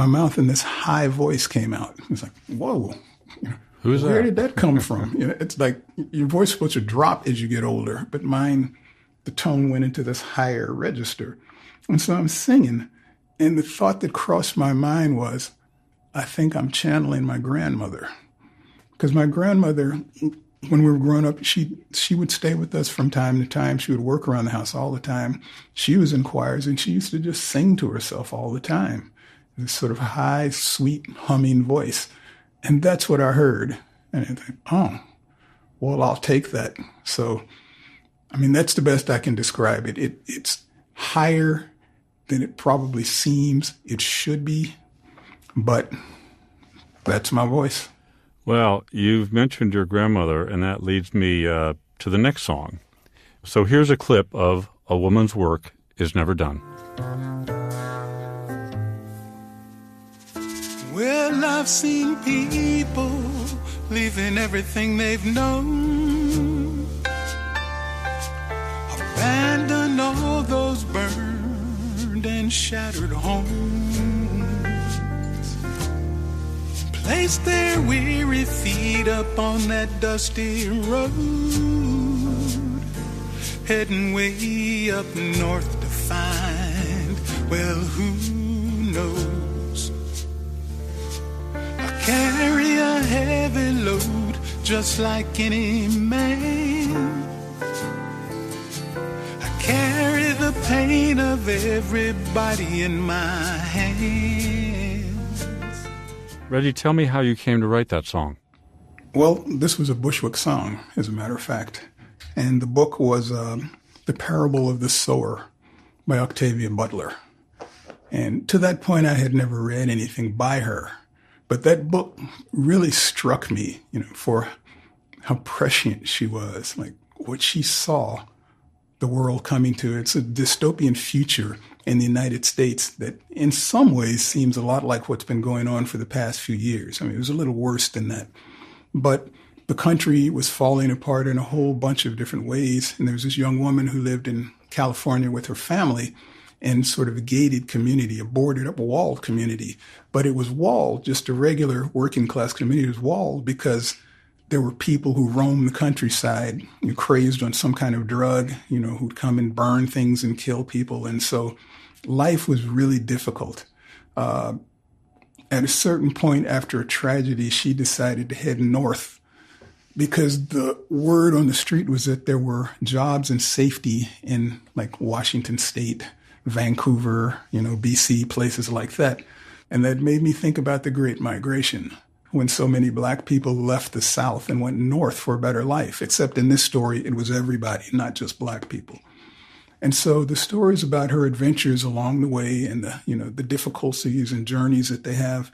mouth, and this high voice came out. It was like, whoa. Who's that? Where did that come from? It's like your voice is supposed to drop as you get older, but mine, the tone went into this higher register. And so I'm singing, and the thought that crossed my mind was, I think I'm channeling my grandmother. Because my grandmother, when we were growing up, she would stay with us from time to time. She would work around the house all the time. She was in choirs, and she used to just sing to herself all the time. This sort of high, sweet, humming voice. And that's what I heard. And I think, oh, well, I'll take that. So, I mean, that's the best I can describe it. It's higher than it probably seems it should be, but that's my voice. Well, you've mentioned your grandmother, and that leads me to the next song. So here's a clip of A Woman's Work Is Never Done. Well, I've seen people leaving everything they've known, abandon all those burned and shattered homes, place their weary feet up on that dusty road, heading way up north to find, well, who knows? Carry a heavy load just like any man. I carry the pain of everybody in my hands. Reggie, tell me how you came to write that song. Well, this was a Bushwick song, as a matter of fact. And the book was The Parable of the Sower by Octavia Butler. And to that point, I had never read anything by her. But that book really struck me, for how prescient she was, like what she saw the world coming to. It's a dystopian future in the United States that in some ways seems a lot like what's been going on for the past few years. I mean, it was a little worse than that. But the country was falling apart in a whole bunch of different ways. And there was this young woman who lived in California with her family in sort of a gated community, a boarded up, walled community. But it was walled, just a regular working class community. It was walled because there were people who roamed the countryside, crazed on some kind of drug, who'd come and burn things and kill people. And so life was really difficult. At a certain point after a tragedy, she decided to head north because the word on the street was that there were jobs and safety in like Washington State, Vancouver, BC, places like that. And that made me think about the Great Migration, when so many black people left the South and went north for a better life. Except in this story, it was everybody, not just black people. And so the stories about her adventures along the way and the difficulties and journeys that they have.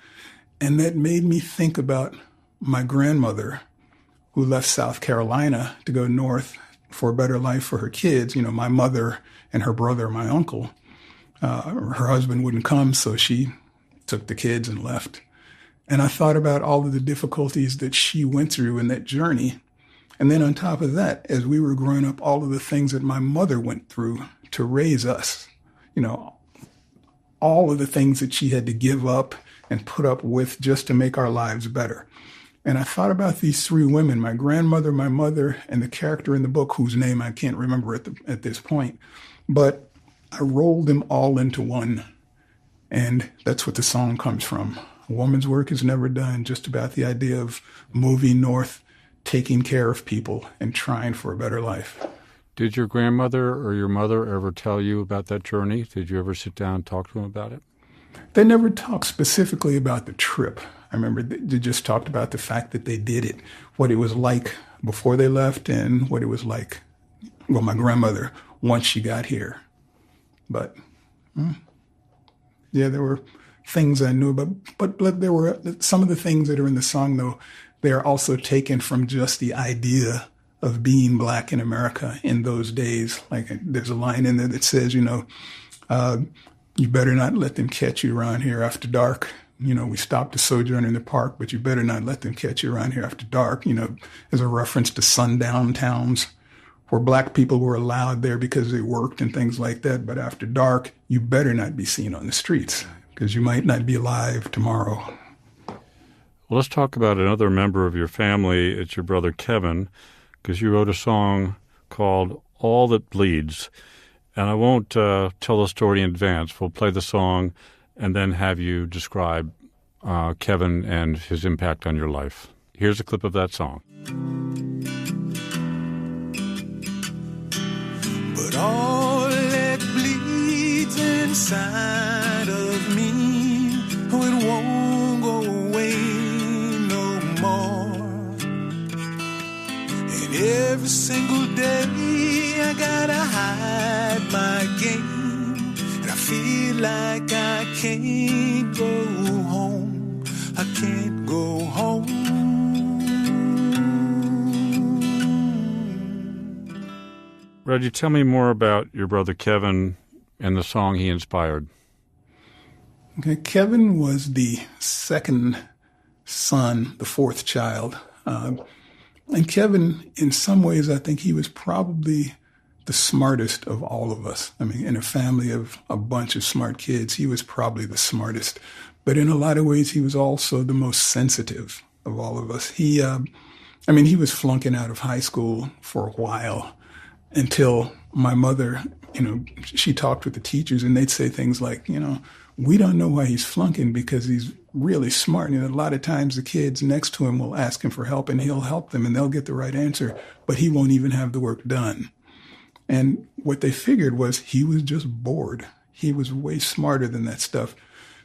And that made me think about my grandmother, who left South Carolina to go north for a better life for her kids. My mother and her brother, my uncle, her husband wouldn't come, so she took the kids and left. And I thought about all of the difficulties that she went through in that journey. And then on top of that, as we were growing up, all of the things that my mother went through to raise us. all of the things that she had to give up and put up with just to make our lives better. And I thought about these three women, my grandmother, my mother, and the character in the book whose name I can't remember at this point. But I rolled them all into one. And that's what the song comes from. A woman's work is never done, just about the idea of moving north, taking care of people, and trying for a better life. Did your grandmother or your mother ever tell you about that journey? Did you ever sit down and talk to them about it? They never talked specifically about the trip. I remember they just talked about the fact that they did it, what it was like before they left and what it was like, well, my grandmother, once she got here. But, yeah, there were things I knew about, but there were some of the things that are in the song, though, they are also taken from just the idea of being black in America in those days. Like there's a line in there that says, you better not let them catch you around here after dark. We stopped to sojourn in the park, but you better not let them catch you around here after dark. As a reference to sundown towns where black people were allowed there because they worked and things like that. But after dark, you better not be seen on the streets because you might not be alive tomorrow. Well, let's talk about another member of your family. It's your brother Kevin, because you wrote a song called All That Bleeds. And I won't tell the story in advance. We'll play the song and then have you describe Kevin and his impact on your life. Here's a clip of that song. But all that bleeds inside of me, it won't go away no more. And every single day I gotta hide my game, and I feel like I can't go home. I can't go home. Reggie, tell me more about your brother Kevin and the song he inspired. Okay, Kevin was the second son, the fourth child. And Kevin, in some ways, I think he was probably the smartest of all of us. I mean, in a family of a bunch of smart kids, he was probably the smartest. But in a lot of ways, he was also the most sensitive of all of us. He was flunking out of high school for a while until my mother, she talked with the teachers and they'd say things like, we don't know why he's flunking because he's really smart. A lot of times the kids next to him will ask him for help and he'll help them and they'll get the right answer, but he won't even have the work done. And what they figured was he was just bored. He was way smarter than that stuff.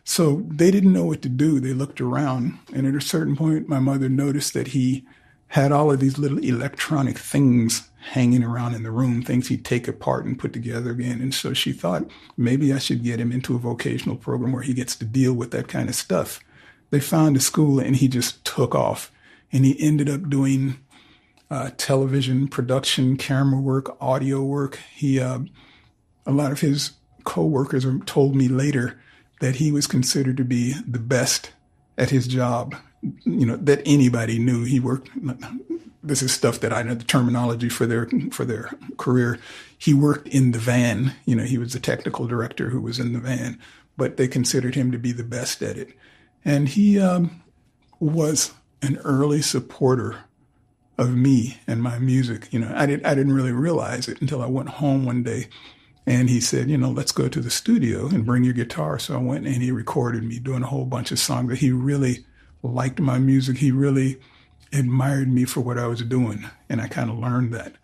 So they didn't know what to do. They looked around, and at a certain point, my mother noticed that he had all of these little electronic things hanging around in the room, things he'd take apart and put together again. And so she thought, maybe I should get him into a vocational program where he gets to deal with that kind of stuff. They found a school, and he just took off. And he ended up doing television production, camera work, audio work. A lot of his coworkers told me later that he was considered to be the best at his job, that anybody knew. He worked, this is stuff that I know the terminology for their career. He worked in the van. He was the technical director who was in the van, but they considered him to be the best at it. And he was an early supporter of me and my music. I didn't really realize it until I went home one day. And he said, let's go to the studio and bring your guitar. So I went and he recorded me doing a whole bunch of songs. That he really liked my music. He really admired me for what I was doing. And I kind of learned that.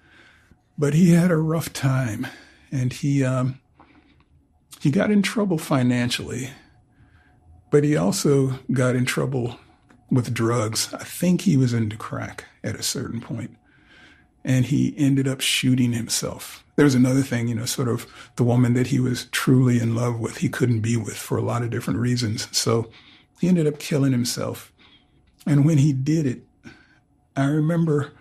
But he had a rough time. And he got in trouble financially. But he also got in trouble with drugs. I think he was into crack at a certain point. And he ended up shooting himself. There was another thing, sort of the woman that he was truly in love with, he couldn't be with for a lot of different reasons. So he ended up killing himself. And when he did it, I remember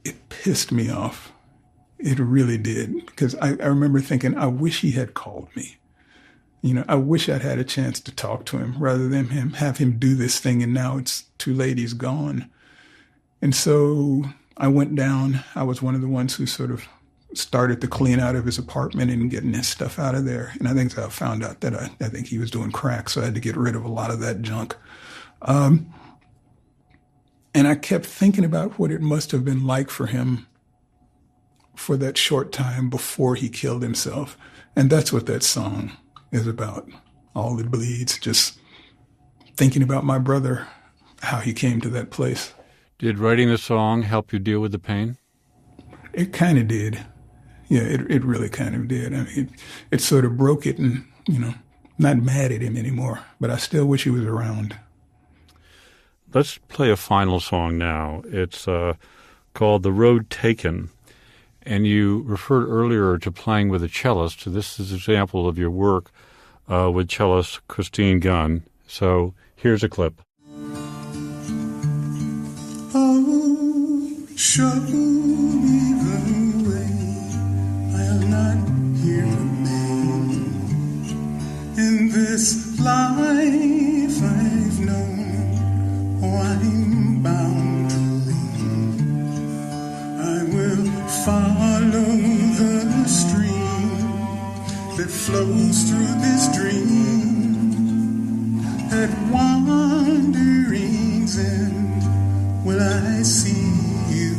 it pissed me off. It really did. Because I remember thinking, I wish he had called me. I wish I'd had a chance to talk to him rather than have him do this thing. And now it's too late. He's gone. And so I went down. I was one of the ones who sort of started to clean out of his apartment and getting his stuff out of there. And I think I found out that I think he was doing crack, so I had to get rid of a lot of that junk. And I kept thinking about what it must have been like for him for that short time before he killed himself. And that's what that song is about. All That Bleeds, just thinking about my brother, how he came to that place. Did writing the song help you deal with the pain? It kind of did. Yeah, it really kind of did. I mean, it sort of broke it and, not mad at him anymore, but I still wish he was around. Let's play a final song now. It's called The Road Taken, and you referred earlier to playing with a cellist. So this is an example of your work with cellist Christine Gunn. So here's a clip. Oh, show me the way. I'll not here remain. In this life I've known, I'm bound to lean. I will follow the stream that flows through this dream. At wandering's end, will I see you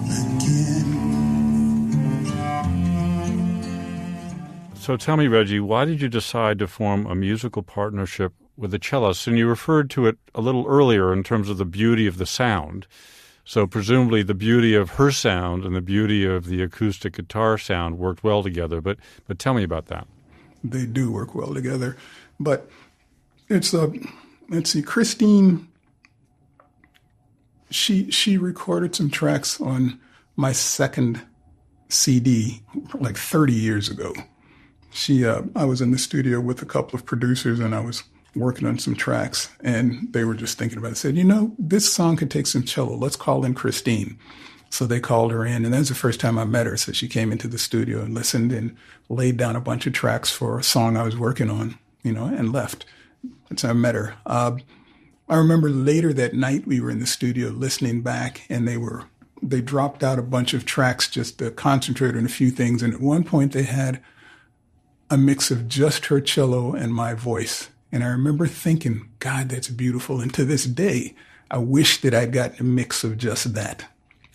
again? So tell me, Reggie, why did you decide to form a musical partnership with a cellist? And you referred to it a little earlier in terms of the beauty of the sound. So presumably the beauty of her sound and the beauty of the acoustic guitar sound worked well together. But tell me about that. They do work well together. But it's let's see, Christine, she recorded some tracks on my second CD like 30 years ago. I was in the studio with a couple of producers and I was working on some tracks and they were just thinking about it. Said, this song could take some cello. Let's call in Christine. So they called her in, and that was the first time I met her. So she came into the studio and listened and laid down a bunch of tracks for a song I was working on, and left. That's how I met her. I remember later that night we were in the studio listening back, and they dropped out a bunch of tracks just to concentrate on a few things. And at one point they had a mix of just her cello and my voice. And I remember thinking, God, that's beautiful. And to this day, I wish that I'd gotten a mix of just that,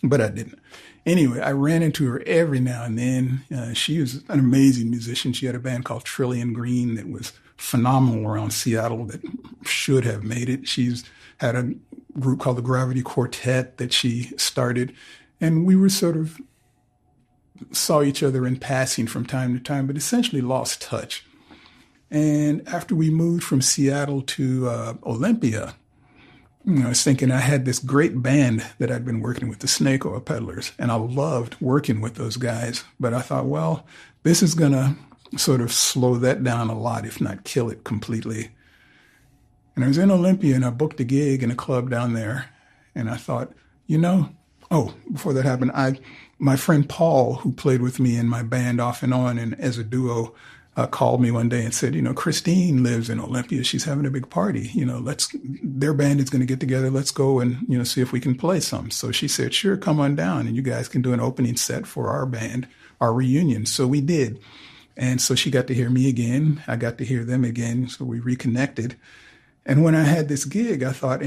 but I didn't. Anyway, I ran into her every now and then. She was an amazing musician. She had a band called Trillion Green that was phenomenal around Seattle that should have made it. She's had a group called the Gravity Quartet that she started. And we were sort of saw each other in passing from time to time, but essentially lost touch. And after we moved from Seattle to Olympia, I was thinking I had this great band that I'd been working with, the SnakeOil Peddlers, and I loved working with those guys. But I thought, well, this is going to sort of slow that down a lot, if not kill it completely. And I was in Olympia, and I booked a gig in a club down there. And I thought, before that happened, my friend Paul, who played with me in my band off and on and as a duo, called me one day and said, Christine lives in Olympia. She's having a big party. Their band is going to get together. Let's go and, see if we can play some. So she said, sure, come on down and you guys can do an opening set for our band, our reunion. So we did. And so she got to hear me again. I got to hear them again. So we reconnected. And when I had this gig, I thought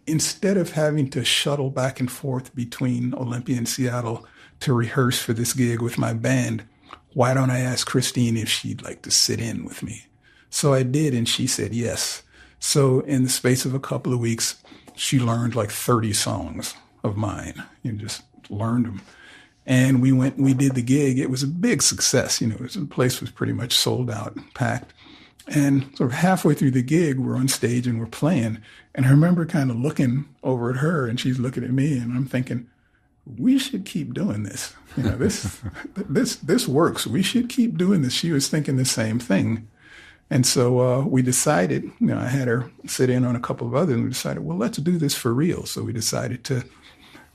instead of having to shuttle back and forth between Olympia and Seattle to rehearse for this gig with my band, why don't I ask Christine if she'd like to sit in with me? So I did, and she said yes. So in the space of a couple of weeks, she learned like 30 songs of mine. Just learned them. And we did the gig. It was a big success. The place was pretty much sold out, packed. And sort of halfway through the gig, we're on stage and we're playing. And I remember kind of looking over at her, and she's looking at me, and I'm thinking, we should keep doing this. This works. We should keep doing this. She was thinking the same thing. And so we decided, I had her sit in on a couple of others, and we decided, well, let's do this for real. So we decided to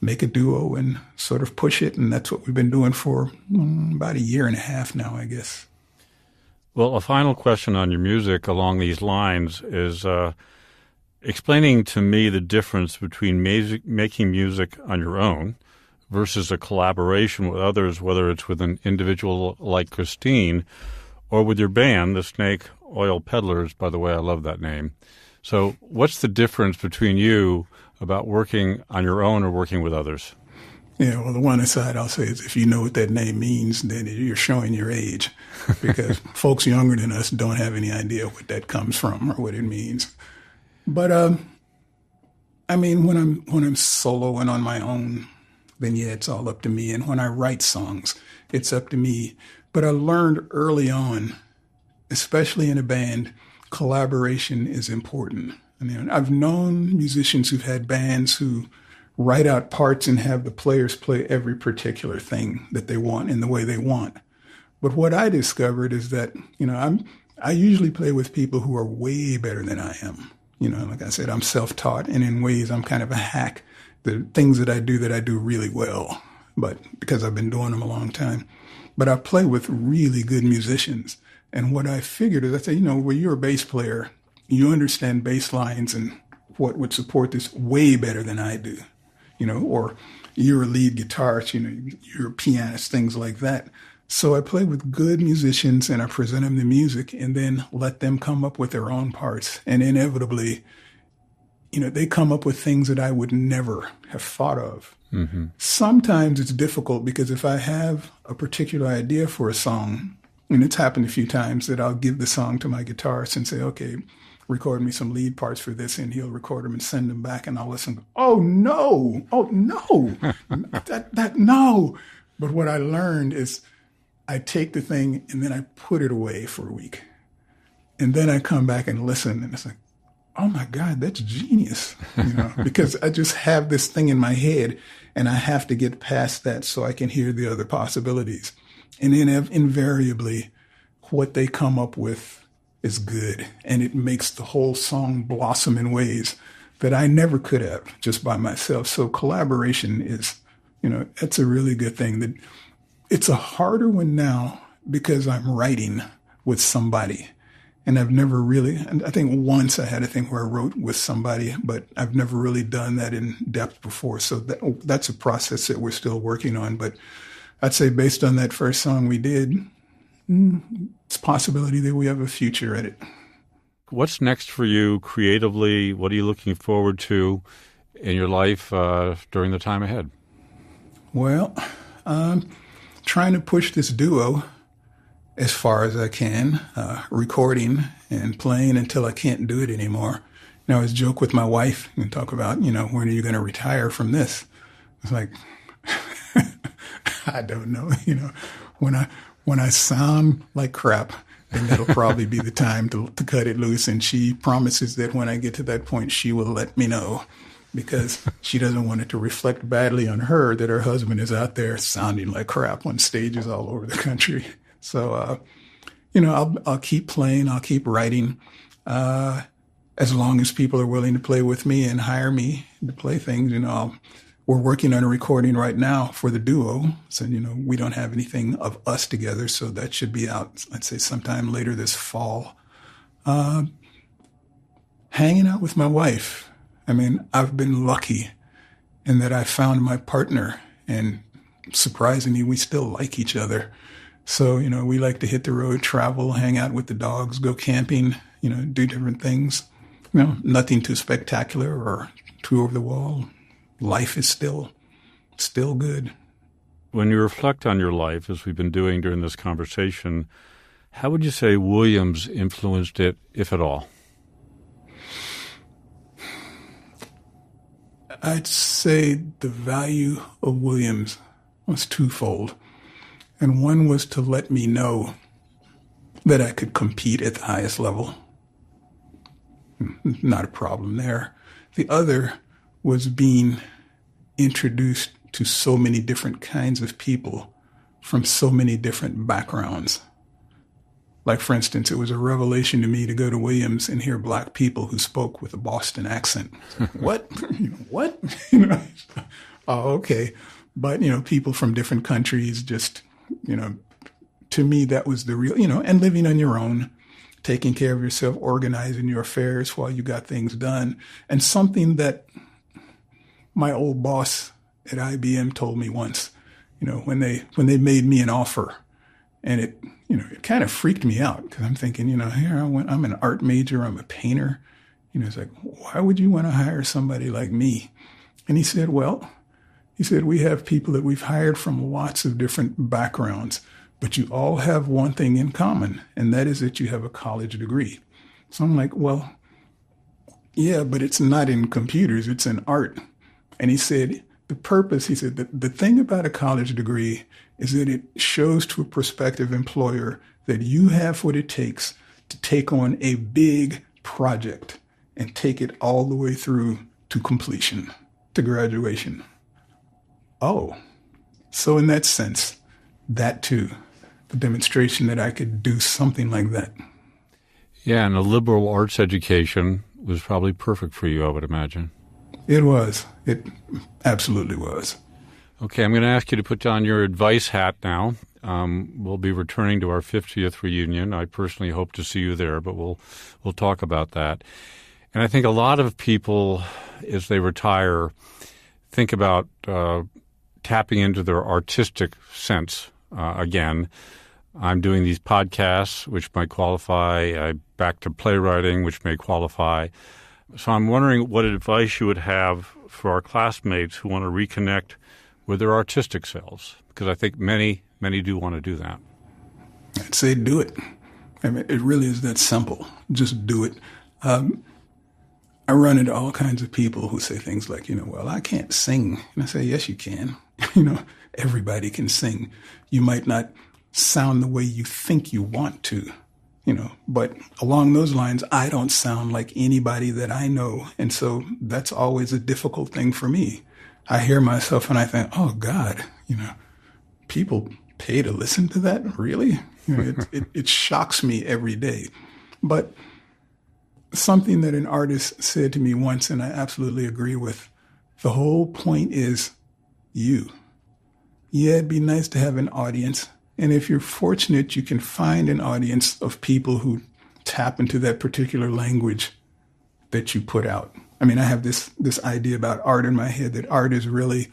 make a duo and sort of push it. And that's what we've been doing for about a year and a half now, I guess. Well, a final question on your music along these lines is explaining to me the difference between making music on your own, versus a collaboration with others, whether it's with an individual like Christine or with your band, the SnakeOil Peddlers. By the way, I love that name. So what's the difference between you about working on your own or working with others? Yeah, well, the one aside I'll say is if you know what that name means, then you're showing your age, because folks younger than us don't have any idea what that comes from or what it means. But I mean, when I'm soloing on my own, then yeah, it's all up to me. And when I write songs, it's up to me. But I learned early on, especially in a band, collaboration is important. I mean, I've known musicians who've had bands who write out parts and have the players play every particular thing that they want in the way they want. But what I discovered is that, I usually play with people who are way better than I am. Like I said, I'm self-taught, and in ways I'm kind of a hack. The things that I do really well, but because I've been doing them a long time. But I play with really good musicians. And what I figured is I said, when you're a bass player, you understand bass lines and what would support this way better than I do. Or you're a lead guitarist, you're a pianist, things like that. So I play with good musicians and I present them the music and then let them come up with their own parts. And inevitably, they come up with things that I would never have thought of. Mm-hmm. Sometimes it's difficult because if I have a particular idea for a song, and it's happened a few times that I'll give the song to my guitarist and say, okay, record me some lead parts for this, and he'll record them and send them back, and I'll listen. Oh no, no. But what I learned is I take the thing and then I put it away for a week. And then I come back and listen, and it's like, oh my God, that's genius, because I just have this thing in my head and I have to get past that so I can hear the other possibilities. And then invariably what they come up with is good, and it makes the whole song blossom in ways that I never could have just by myself. So collaboration is, it's a really good thing. That it's a harder one now because I'm writing with somebody. And I've never really, and I think once I had a thing where I wrote with somebody, but I've never really done that in depth before. So that's a process that we're still working on. But I'd say based on that first song we did, it's a possibility that we have a future at it. What's next for you creatively? What are you looking forward to in your life during the time ahead? Well, trying to push this duo as far as I can, recording and playing until I can't do it anymore. I always joke with my wife and talk about, when are you going to retire from this? It's like, I don't know, when I sound like crap, then that'll probably be the time to cut it loose. And she promises that when I get to that point, she will let me know, because she doesn't want it to reflect badly on her that her husband is out there sounding like crap on stages all over the country. So, I'll keep playing, I'll keep writing, as long as people are willing to play with me and hire me to play things. We're working on a recording right now for the duo. So, we don't have anything of us together. So that should be out, I'd say sometime later this fall. Hanging out with my wife. I've been lucky in that I found my partner, and surprisingly, we still like each other. So, we like to hit the road, travel, hang out with the dogs, go camping, do different things. Nothing too spectacular or too over the wall. Life is still good. When you reflect on your life, as we've been doing during this conversation, how would you say Williams influenced it, if at all? I'd say the value of Williams was twofold. And one was to let me know that I could compete at the highest level. Not a problem there. The other was being introduced to so many different kinds of people from so many different backgrounds. Like, for instance, it was a revelation to me to go to Williams and hear Black people who spoke with a Boston accent. What? What? Oh, okay. But, people from different countries, just, to me, that was the real, and living on your own, taking care of yourself, organizing your affairs while you got things done. And something that my old boss at IBM told me once, when they made me an offer, and it kind of freaked me out because I'm thinking, here I'm an art major, I'm a painter. It's like, why would you want to hire somebody like me? And he said, we have people that we've hired from lots of different backgrounds, but you all have one thing in common, and that is that you have a college degree. So I'm like, well, yeah, but it's not in computers, it's in art. And he said, the thing about a college degree is that it shows to a prospective employer that you have what it takes to take on a big project and take it all the way through to completion, to graduation. Oh, so in that sense, that too, the demonstration that I could do something like that. Yeah, and a liberal arts education was probably perfect for you, I would imagine. It was. It absolutely was. Okay, I'm going to ask you to put on your advice hat now. We'll be returning to our 50th reunion. I personally hope to see you there, but we'll talk about that. And I think a lot of people, as they retire, think about tapping into their artistic sense again. I'm doing these podcasts, which might qualify. Back to playwriting, which may qualify. So I'm wondering what advice you would have for our classmates who want to reconnect with their artistic selves, because I think many do want to do that. I'd say do it. I mean, it really is that simple. Just do it. I run into all kinds of people who say things like, well, I can't sing. And I say, yes, you can. Everybody can sing. You might not sound the way you think you want to, but along those lines, I don't sound like anybody that I know. And so that's always a difficult thing for me. I hear myself and I think, oh God, people pay to listen to that? Really? It shocks me every day. But something that an artist said to me once, and I absolutely agree with, the whole point is you. Yeah, it'd be nice to have an audience. And if you're fortunate, you can find an audience of people who tap into that particular language that you put out. I mean, I have this idea about art in my head, that art is really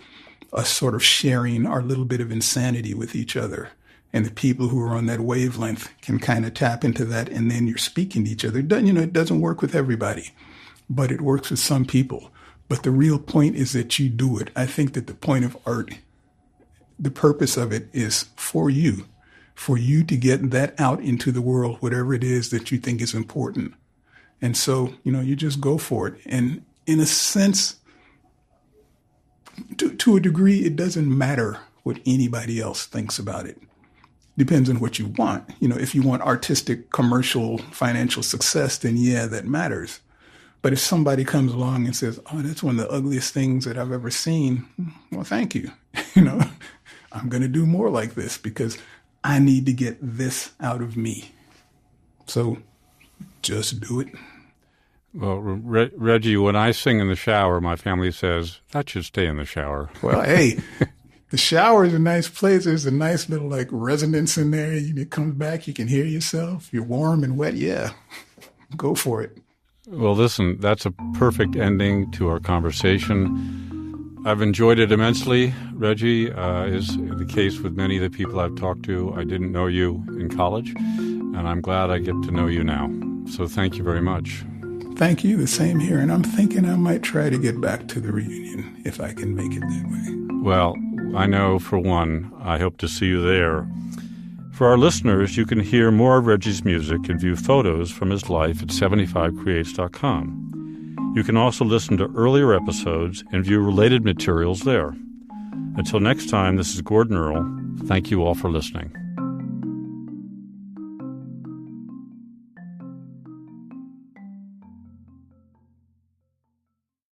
a sort of sharing our little bit of insanity with each other. And the people who are on that wavelength can kind of tap into that, and then you're speaking to each other. It doesn't work with everybody, but it works with some people. But the real point is that you do it. I think that the point of art, the purpose of it is for you to get that out into the world, whatever it is that you think is important. And so, you just go for it. And in a sense, to a degree, it doesn't matter what anybody else thinks about it. Depends on what you want. If you want artistic, commercial, financial success, then yeah, that matters. But if somebody comes along and says, oh, that's one of the ugliest things that I've ever seen, well, thank you. I'm going to do more like this because I need to get this out of me. So just do it. Well, Reggie, when I sing in the shower, my family says, that should stay in the shower. Well, hey, the shower is a nice place. There's a nice little resonance in there. It comes back, you can hear yourself. You're warm and wet. Yeah, go for it. Well, listen, that's a perfect ending to our conversation. I've enjoyed it immensely. Reggie, is the case with many of the people I've talked to. I didn't know you in college, and I'm glad I get to know you now. So thank you very much. Thank you. The same here. And I'm thinking I might try to get back to the reunion if I can make it that way. Well, I know for one, I hope to see you there. For our listeners, you can hear more of Reggie's music and view photos from his life at 75creates.com. You can also listen to earlier episodes and view related materials there. Until next time, this is Gordon Earl. Thank you all for listening.